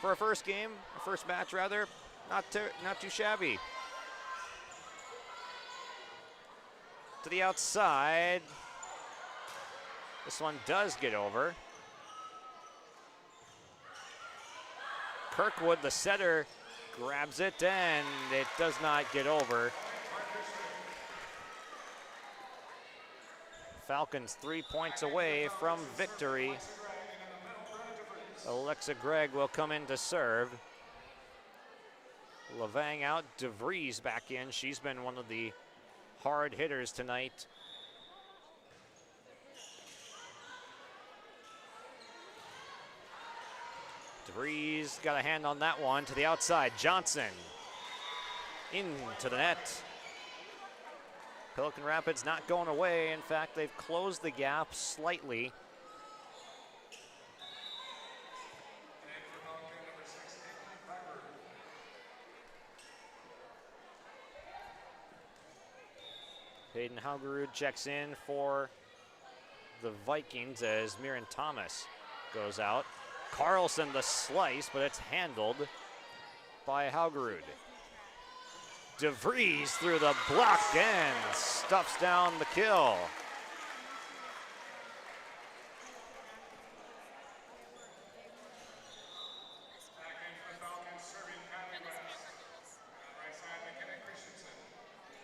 for a first match rather, not too shabby. To the outside. This one does get over. Kirkwood, the setter, grabs it, and it does not get over. Falcons 3 points away from victory. Alexa Gregg will come in to serve. Lavang out, DeVries back in. She's been one of the hard hitters tonight. DeVries got a hand on that one to the outside. Johnson into the net. Pelican Rapids not going away. In fact, they've closed the gap slightly. Hayden Haugerud checks in for the Vikings as Mirren Thomas goes out. Carlson the slice, but it's handled by Haugerud. DeVries through the block and stuffs down the kill.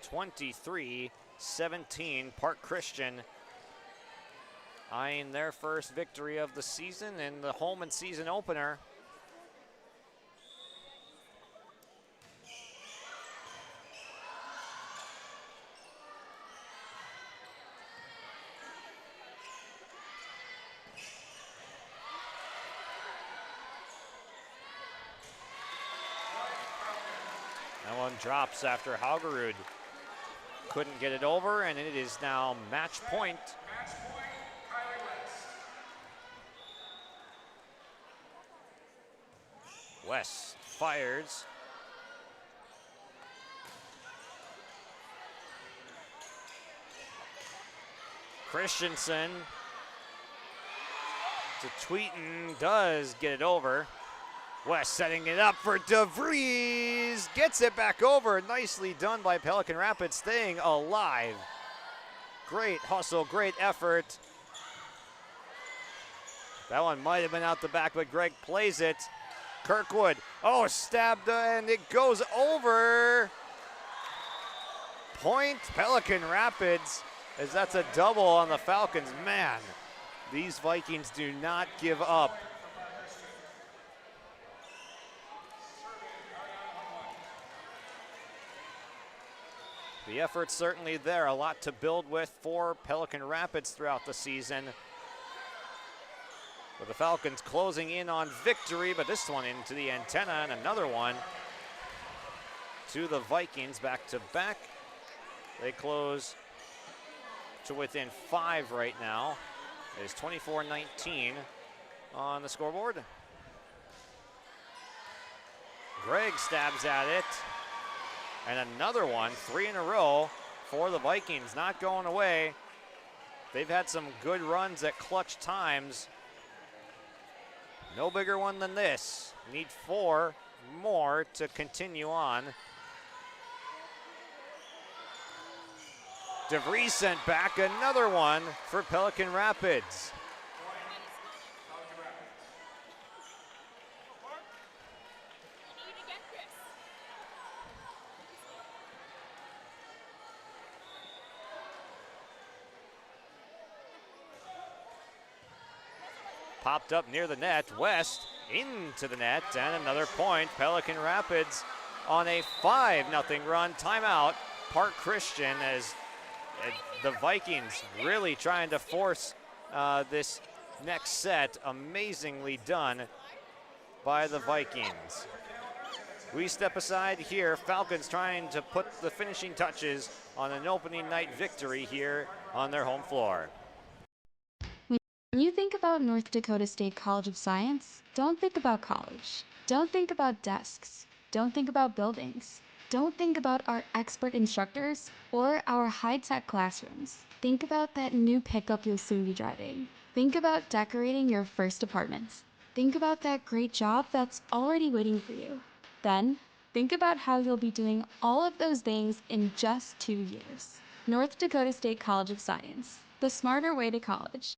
(23-17) Park Christian eyeing their first victory of the season in the home and season opener. That one drops after Haugerud couldn't get it over, and it is now match point. West fires. Christensen to Tweeten, does get it over. West setting it up for DeVries, gets it back over. Nicely done by Pelican Rapids, staying alive. Great hustle, great effort. That one might have been out the back, but Gregg plays it. Kirkwood, oh, stabbed, and it goes over. Point Pelican Rapids, as that's a double on the Falcons. Man, these Vikings do not give up. The effort's certainly there, a lot to build with for Pelican Rapids throughout the season. With the Falcons closing in on victory, but this one into the antenna, and another one to the Vikings back to back. They close to within 5 right now. It is 24-19 on the scoreboard. Gregg stabs at it. And another one, 3 in a row for the Vikings, not going away. They've had some good runs at clutch times. No bigger one than this. Need 4 more to continue on. DeVries sent back another one for Pelican Rapids. popped up near the net. West into the net, and another point. Pelican Rapids on a 5-0 run. Timeout, Park Christian, as the Vikings really trying to force this next set. Amazingly done by the Vikings. We step aside here. Falcons trying to put the finishing touches on an opening night victory here on their home floor. When you think about North Dakota State College of Science, don't think about college. Don't think about desks. Don't think about buildings. Don't think about our expert instructors or our high-tech classrooms. Think about that new pickup you'll soon be driving. Think about decorating your first apartments. Think about that great job that's already waiting for you. Then, think about how you'll be doing all of those things in just 2 years. North Dakota State College of Science, the smarter way to college.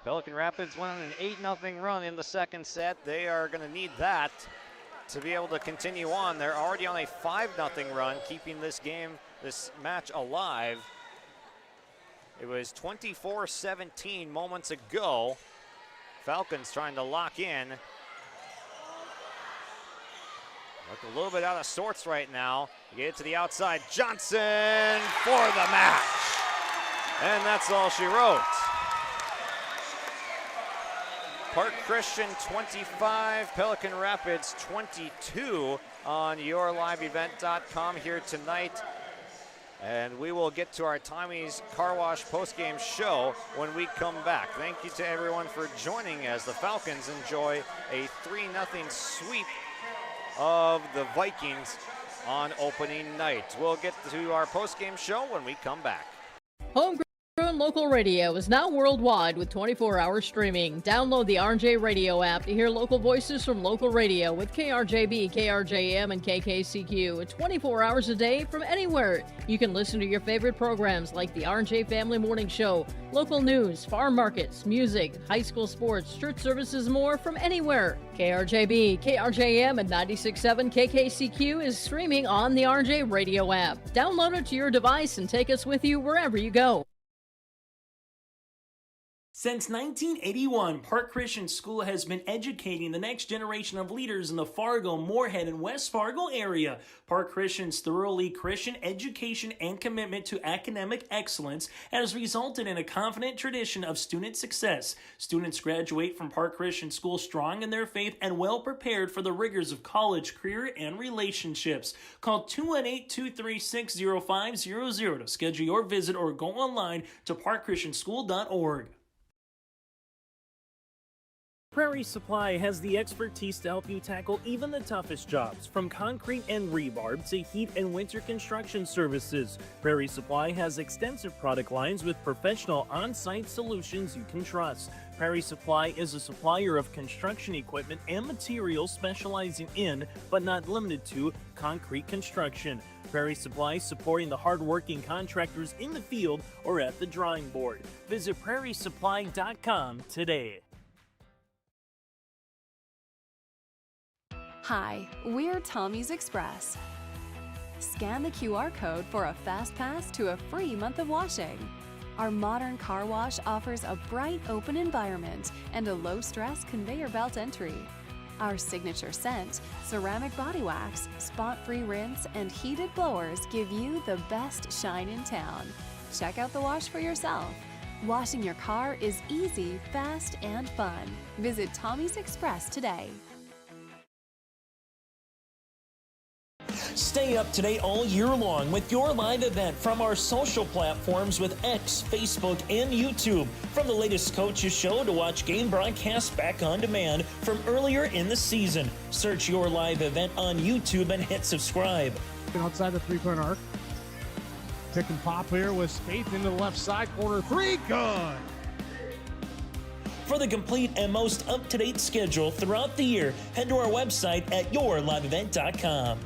Pelican Rapids went on an 8-0 run in the second set. They are going to need that to be able to continue on. They're already on a 5-0 run, keeping this match alive. It was 24-17 moments ago. Falcons trying to lock in. Look a little bit out of sorts right now. Get it to the outside. Johnson for the match. And that's all she wrote. Park Christian 25, Pelican Rapids 22 on yourliveevent.com here tonight. And we will get to our Tommy's Car Wash postgame show when we come back. Thank you to everyone for joining as the Falcons enjoy a 3-0 sweep of the Vikings on opening night. We'll get to our postgame show when we come back. Homegrown local radio is now worldwide with 24-hour streaming. Download the RJ Radio app to hear local voices from local radio with KRJB, KRJM, and KKCQ 24 hours a day from anywhere. You can listen to your favorite programs like the RJ Family Morning Show, local news, farm markets, music, high school sports, church services, more from anywhere. KRJB, KRJM, and 96.7 KKCQ is streaming on the RJ Radio app. Download it to your device and take us with you wherever you go. Since 1981, Park Christian School has been educating the next generation of leaders in the Fargo, Moorhead, and West Fargo area. Park Christian's thoroughly Christian education and commitment to academic excellence has resulted in a confident tradition of student success. Students graduate from Park Christian School strong in their faith and well prepared for the rigors of college, career, and relationships. Call 218-236-0500 to schedule your visit or go online to parkchristianschool.org. Prairie Supply has the expertise to help you tackle even the toughest jobs, from concrete and rebar to heat and winter construction services. Prairie Supply has extensive product lines with professional on-site solutions you can trust. Prairie Supply is a supplier of construction equipment and materials specializing in, but not limited to, concrete construction. Prairie Supply supporting the hard-working contractors in the field or at the drawing board. Visit prairiesupply.com today. Hi, we're Tommy's Express. Scan the QR code for a fast pass to a free month of washing. Our modern car wash offers a bright, open environment and a low-stress conveyor belt entry. Our signature scent, ceramic body wax, spot-free rinse, and heated blowers give you the best shine in town. Check out the wash for yourself. Washing your car is easy, fast, and fun. Visit Tommy's Express today. Stay up to date all year long with your live event from our social platforms with X, Facebook, and YouTube. From the latest coaches show to watch game broadcasts back on demand from earlier in the season. Search your live event on YouTube and hit subscribe. Outside the three-point arc. Pick and pop here with Spaeth into the left side corner. Three, good! For the complete and most up-to-date schedule throughout the year, head to our website at yourliveevent.com.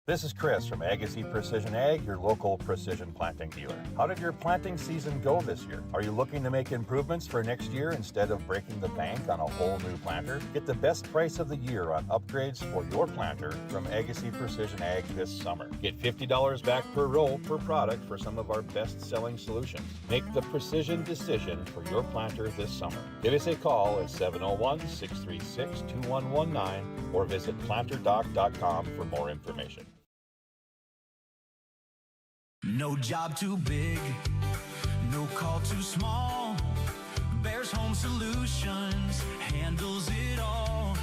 This is Chris from Agassi Precision Ag, your local precision planting dealer. How did your planting season go this year? Are you looking to make improvements for next year instead of breaking the bank on a whole new planter? Get the best price of the year on upgrades for your planter from Agassi Precision Ag this summer. Get $50 back per row per product for some of our best-selling solutions. Make the precision decision for your planter this summer. Give us a call at 701-636-2119 or visit planterdoc.com for more information. No job too big, no call too small. Bears Home Solutions handles it all.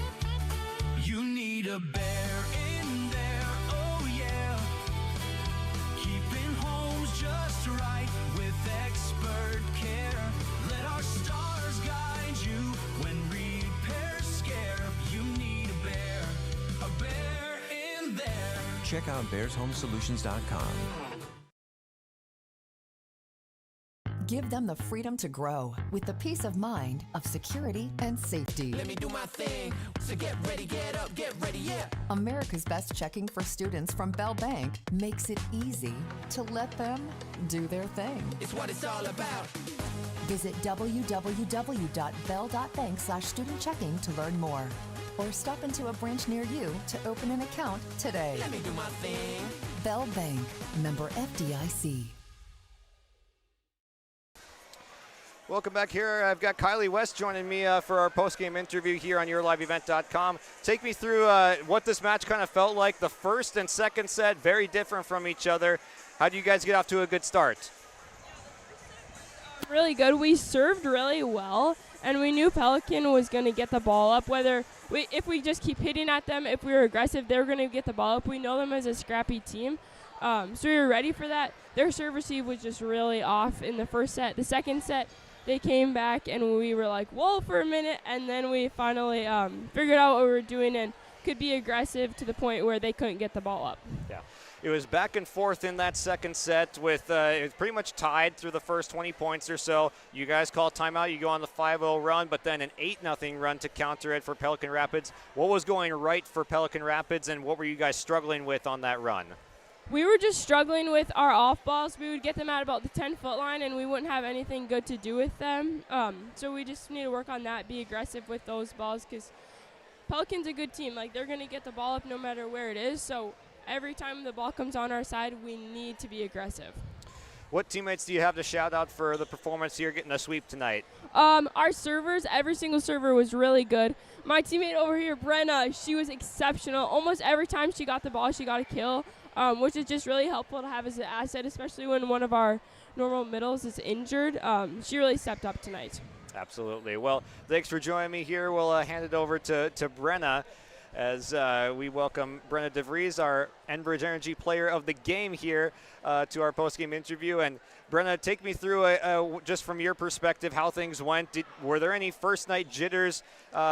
You need a bear in there, oh yeah. Keeping homes just right with expert care. Let our stars guide you when repairs scare. You need a bear in there. Check out bearshomesolutions.com. Give them the freedom to grow with the peace of mind of security and safety. Let me do my thing. So get ready, get up, get ready, yeah. America's Best Checking for Students from Bell Bank makes it easy to let them do their thing. It's what it's all about. Visit www.bell.bank/student-checking to learn more. Or stop into a branch near you to open an account today. Let me do my thing. Bell Bank, member FDIC. Welcome back here. I've got Kylie West joining me for our post-game interview here on yourliveevent.com. Take me through what this match kind of felt like. The first and second set, very different from each other. How do you guys get off to a good start? Really good. We served really well, and we knew Pelican was going to get the ball up. If we just keep hitting at them, if we were aggressive, they were going to get the ball up. We know them as a scrappy team, so we were ready for that. Their serve receive was just really off in the first set. The second set, they came back, and we were like, whoa, for a minute, and then we finally figured out what we were doing and could be aggressive to the point where they couldn't get the ball up. Yeah. It was back and forth in that second set with it was pretty much tied through the first 20 points or so. You guys call timeout. You go on the 5-0 run, but then an 8-0 run to counter it for Pelican Rapids. What was going right for Pelican Rapids, and what were you guys struggling with on that run? We were just struggling with our off balls. We would get them at about the 10-foot line, and we wouldn't have anything good to do with them. So we just need to work on that, be aggressive with those balls, because Pelican's a good team. Like, they're going to get the ball up no matter where it is. So every time the ball comes on our side, we need to be aggressive. What teammates do you have to shout out for the performance here, getting a sweep tonight? Our servers, every single server was really good. My teammate over here, Brenna, she was exceptional. Almost every time she got the ball, she got a kill. Which is just really helpful to have as an asset, especially when one of our normal middles is injured. She really stepped up tonight. Absolutely. Well, thanks for joining me here. We'll hand it over to Brenna as we welcome Brenna DeVries, our Enbridge Energy Player of the Game here to our post-game interview. And Brenna, take me through, just from your perspective, how things went. Were there any first-night jitters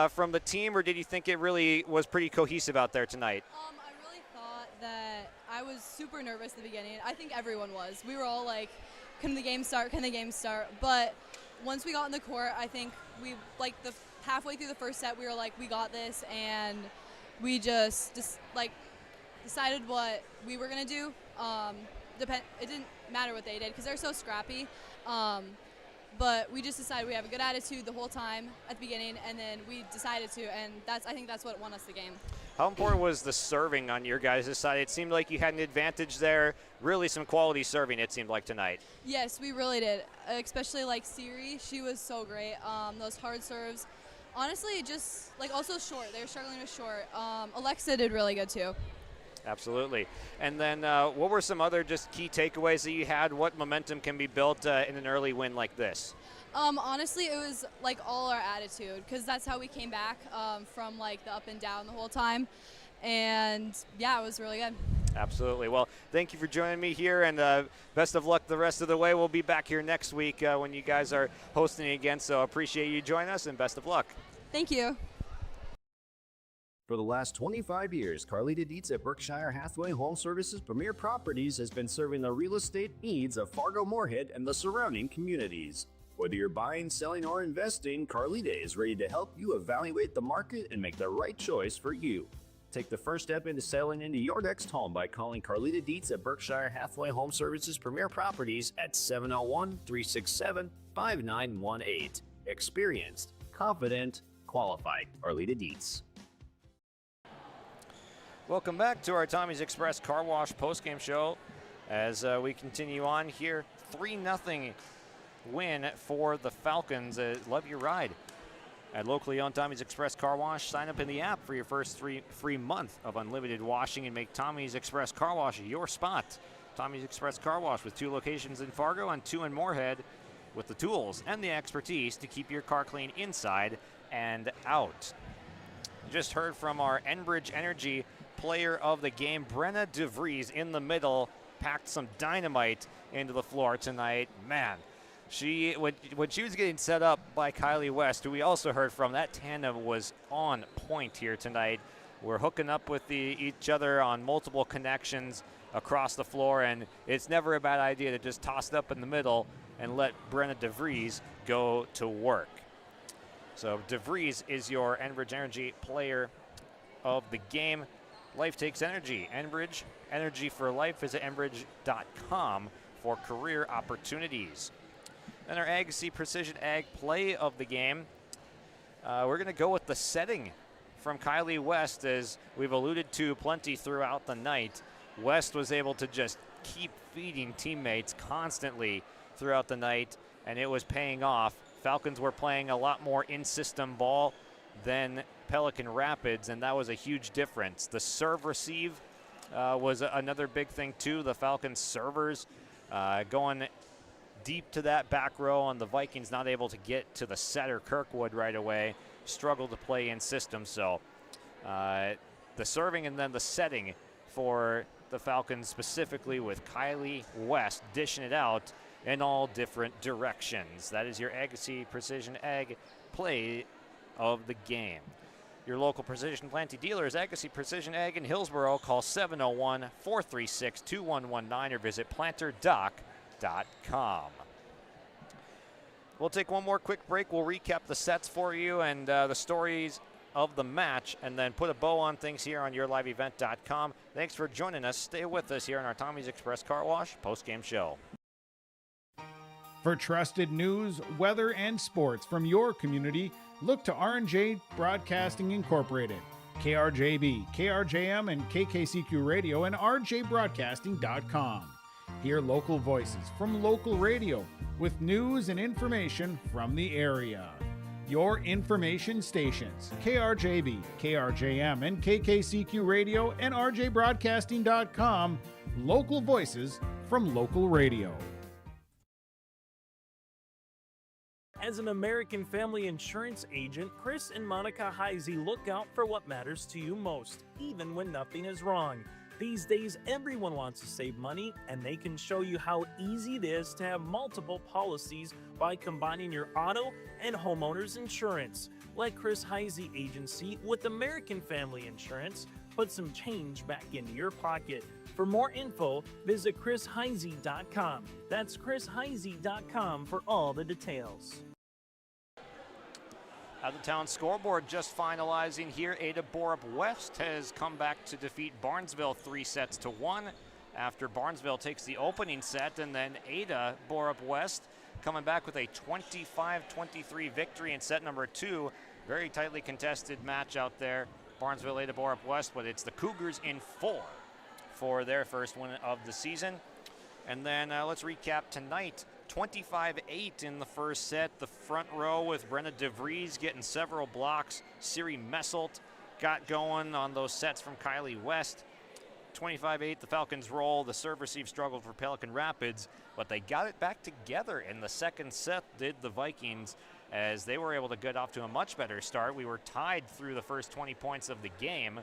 from the team, or did you think it really was pretty cohesive out there tonight? That I was super nervous at the beginning. I think everyone was. We were all like, can the game start? Can the game start? But once we got in the court, I think we, like, the halfway through the first set, we were like, we got this, and we just decided what we were gonna do. It didn't matter what they did because they're so scrappy. But we just decided we have a good attitude the whole time at the beginning, and then we decided to, and I think that's what won us the game. How important was the serving on your guys' side? It seemed like you had an advantage there. Really some quality serving, it seemed like, tonight. Yes, we really did, especially like Siri. She was so great. Those hard serves. Honestly, just like also short. They were struggling with short. Alexa did really good too. Absolutely. And then what were some other just key takeaways that you had? What momentum can be built in an early win like this? Honestly, it was like all our attitude, because that's how we came back from like the up and down the whole time. And yeah, it was really good. Absolutely. Well, thank you for joining me here, and best of luck the rest of the way. We'll be back here next week when you guys are hosting again. So appreciate you joining us, and best of luck. Thank you. For the last 25 years, Carlita Dietz at Berkshire Hathaway Home Services Premier Properties has been serving the real estate needs of Fargo-Moorhead and the surrounding communities. Whether you're buying, selling, or investing, Carlita is ready to help you evaluate the market and make the right choice for you. Take the first step into settling into your next home by calling Carlita Dietz at Berkshire Hathaway Home Services Premier Properties at 701-367-5918. Experienced, confident, qualified. Carlita Dietz. Welcome back to our Tommy's Express Car Wash postgame show as we continue on here. 3-0 win for the Falcons. Love your ride at locally owned Tommy's Express Car Wash. Sign up in the app for your first free month of unlimited washing and make Tommy's Express Car Wash your spot. Tommy's Express Car Wash with 2 locations in Fargo and 2 in Moorhead, with the tools and the expertise to keep your car clean inside and out. Just heard from our Enbridge Energy player of the game, Brenna DeVries, in the middle, packed some dynamite into the floor tonight. Man, when she was getting set up by Kylie West, who we also heard from, that tandem was on point here tonight. We're hooking up with each other on multiple connections across the floor, and it's never a bad idea to just toss it up in the middle and let Brenna DeVries go to work. So DeVries is your Enbridge Energy player of the game. Life takes energy. Enbridge, energy for life. Visit enbridge.com for career opportunities. And our Agassi Precision Ag play of the game. We're going to go with the setting from Kylie West, as we've alluded to plenty throughout the night. West was able to just keep feeding teammates constantly throughout the night, and it was paying off. Falcons were playing a lot more in-system ball than Pelican Rapids, and that was a huge difference. The serve-receive was another big thing, too. The Falcons servers going deep to that back row, and the Vikings not able to get to the setter, Kirkwood, right away. Struggled to play in system, so the serving and then the setting for the Falcons, specifically with Kylie West dishing it out in all different directions. That is your Agassi Precision Ag play of the game. Your local Precision Planting dealer is Agassi Precision Ag in Hillsboro. Call 701-436-2119 or visit planterdoc.com. We'll take one more quick break. We'll recap the sets for you and the stories of the match, and then put a bow on things here on yourliveevent.com. Thanks for joining us. Stay with us here on our Tommy's Express Car Wash postgame show. For trusted news, weather, and sports from your community, look to R&J Broadcasting Incorporated, KRJB, KRJM, and KKCQ Radio, and rjbroadcasting.com. Hear local voices from local radio with news and information from the area. Your information stations, KRJB, KRJM, and KKCQ Radio, and rjbroadcasting.com. Local voices from local radio. As an American family insurance agent, Chris and Monica Heisey look out for what matters to you most, even when nothing is wrong. These days, everyone wants to save money, and they can show you how easy it is to have multiple policies by combining your auto and homeowner's insurance. Let Chris Heisey Agency with American Family Insurance put some change back into your pocket. For more info, visit chrisheisey.com. That's chrisheisey.com for all the details. Out-of-town scoreboard just finalizing here. Ada Borup West has come back to defeat Barnesville 3-1 after Barnesville takes the opening set, and then Ada Borup West coming back with a 25-23 victory in set number 2. Very tightly contested match out there. Barnesville, Ada Borup West, but it's the Cougars in 4 for their first win of the season. And then let's recap tonight. 25-8 in the first set. The front row with Brenna DeVries getting several blocks. Siri Messelt got going on those sets from Kylie West. 25-8, the Falcons roll. The serve receive struggled for Pelican Rapids, but they got it back together in the second set, did the Vikings, as they were able to get off to a much better start. We were tied through the first 20 points of the game.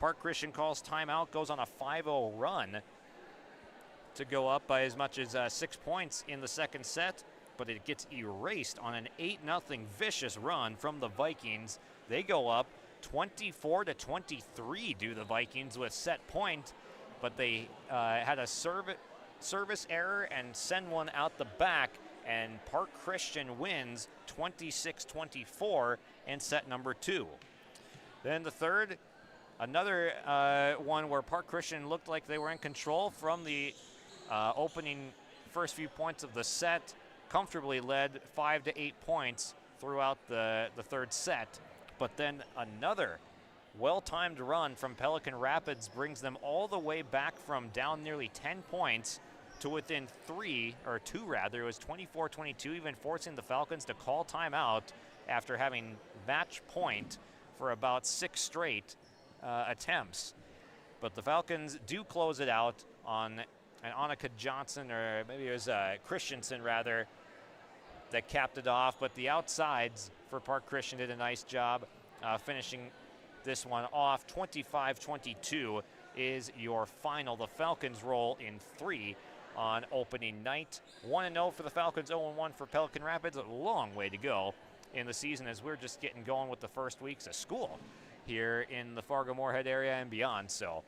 Park Christian calls timeout, goes on a 5-0 run to go up by as much as 6 points in the second set, but it gets erased on an 8-0 vicious run from the Vikings. They go up 24-23, do the Vikings with set point, but they had a service error and send one out the back, and Park Christian wins 26-24 in set number 2. Then the third, Another one where Park Christian looked like they were in control from the opening first few points of the set, comfortably led 5 to 8 points throughout the third set. But then another well-timed run from Pelican Rapids brings them all the way back from down nearly 10 points to within 2 rather. It was 24-22, even forcing the Falcons to call timeout after having match point for about 6 straight attempts. But the Falcons do close it out on an Annika Johnson, or maybe it was Christensen rather, that capped it off. But the outsides for Park Christian did a nice job finishing this one off. 25-22 is your final. The Falcons roll in 3 on opening night. 1-0 for the Falcons, 0-1 for Pelican Rapids. A long way to go in the season as we're just getting going with the first weeks of school here in the Fargo-Moorhead area and beyond. So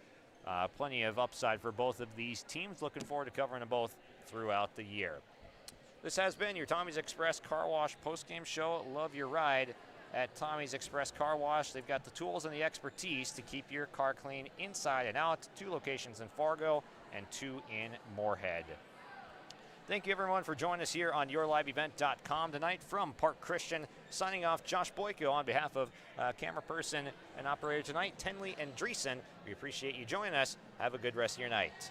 plenty of upside for both of these teams. Looking forward to covering them both throughout the year. This has been your Tommy's Express Car Wash postgame show. Love your ride at Tommy's Express Car Wash. They've got the tools and the expertise to keep your car clean inside and out. 2 locations in Fargo and 2 in Moorhead. Thank you, everyone, for joining us here on YourLiveEvent.com tonight from Park Christian. Signing off, Josh Boyko on behalf of camera person and operator tonight, Tenley and Dreesen. We appreciate you joining us. Have a good rest of your night.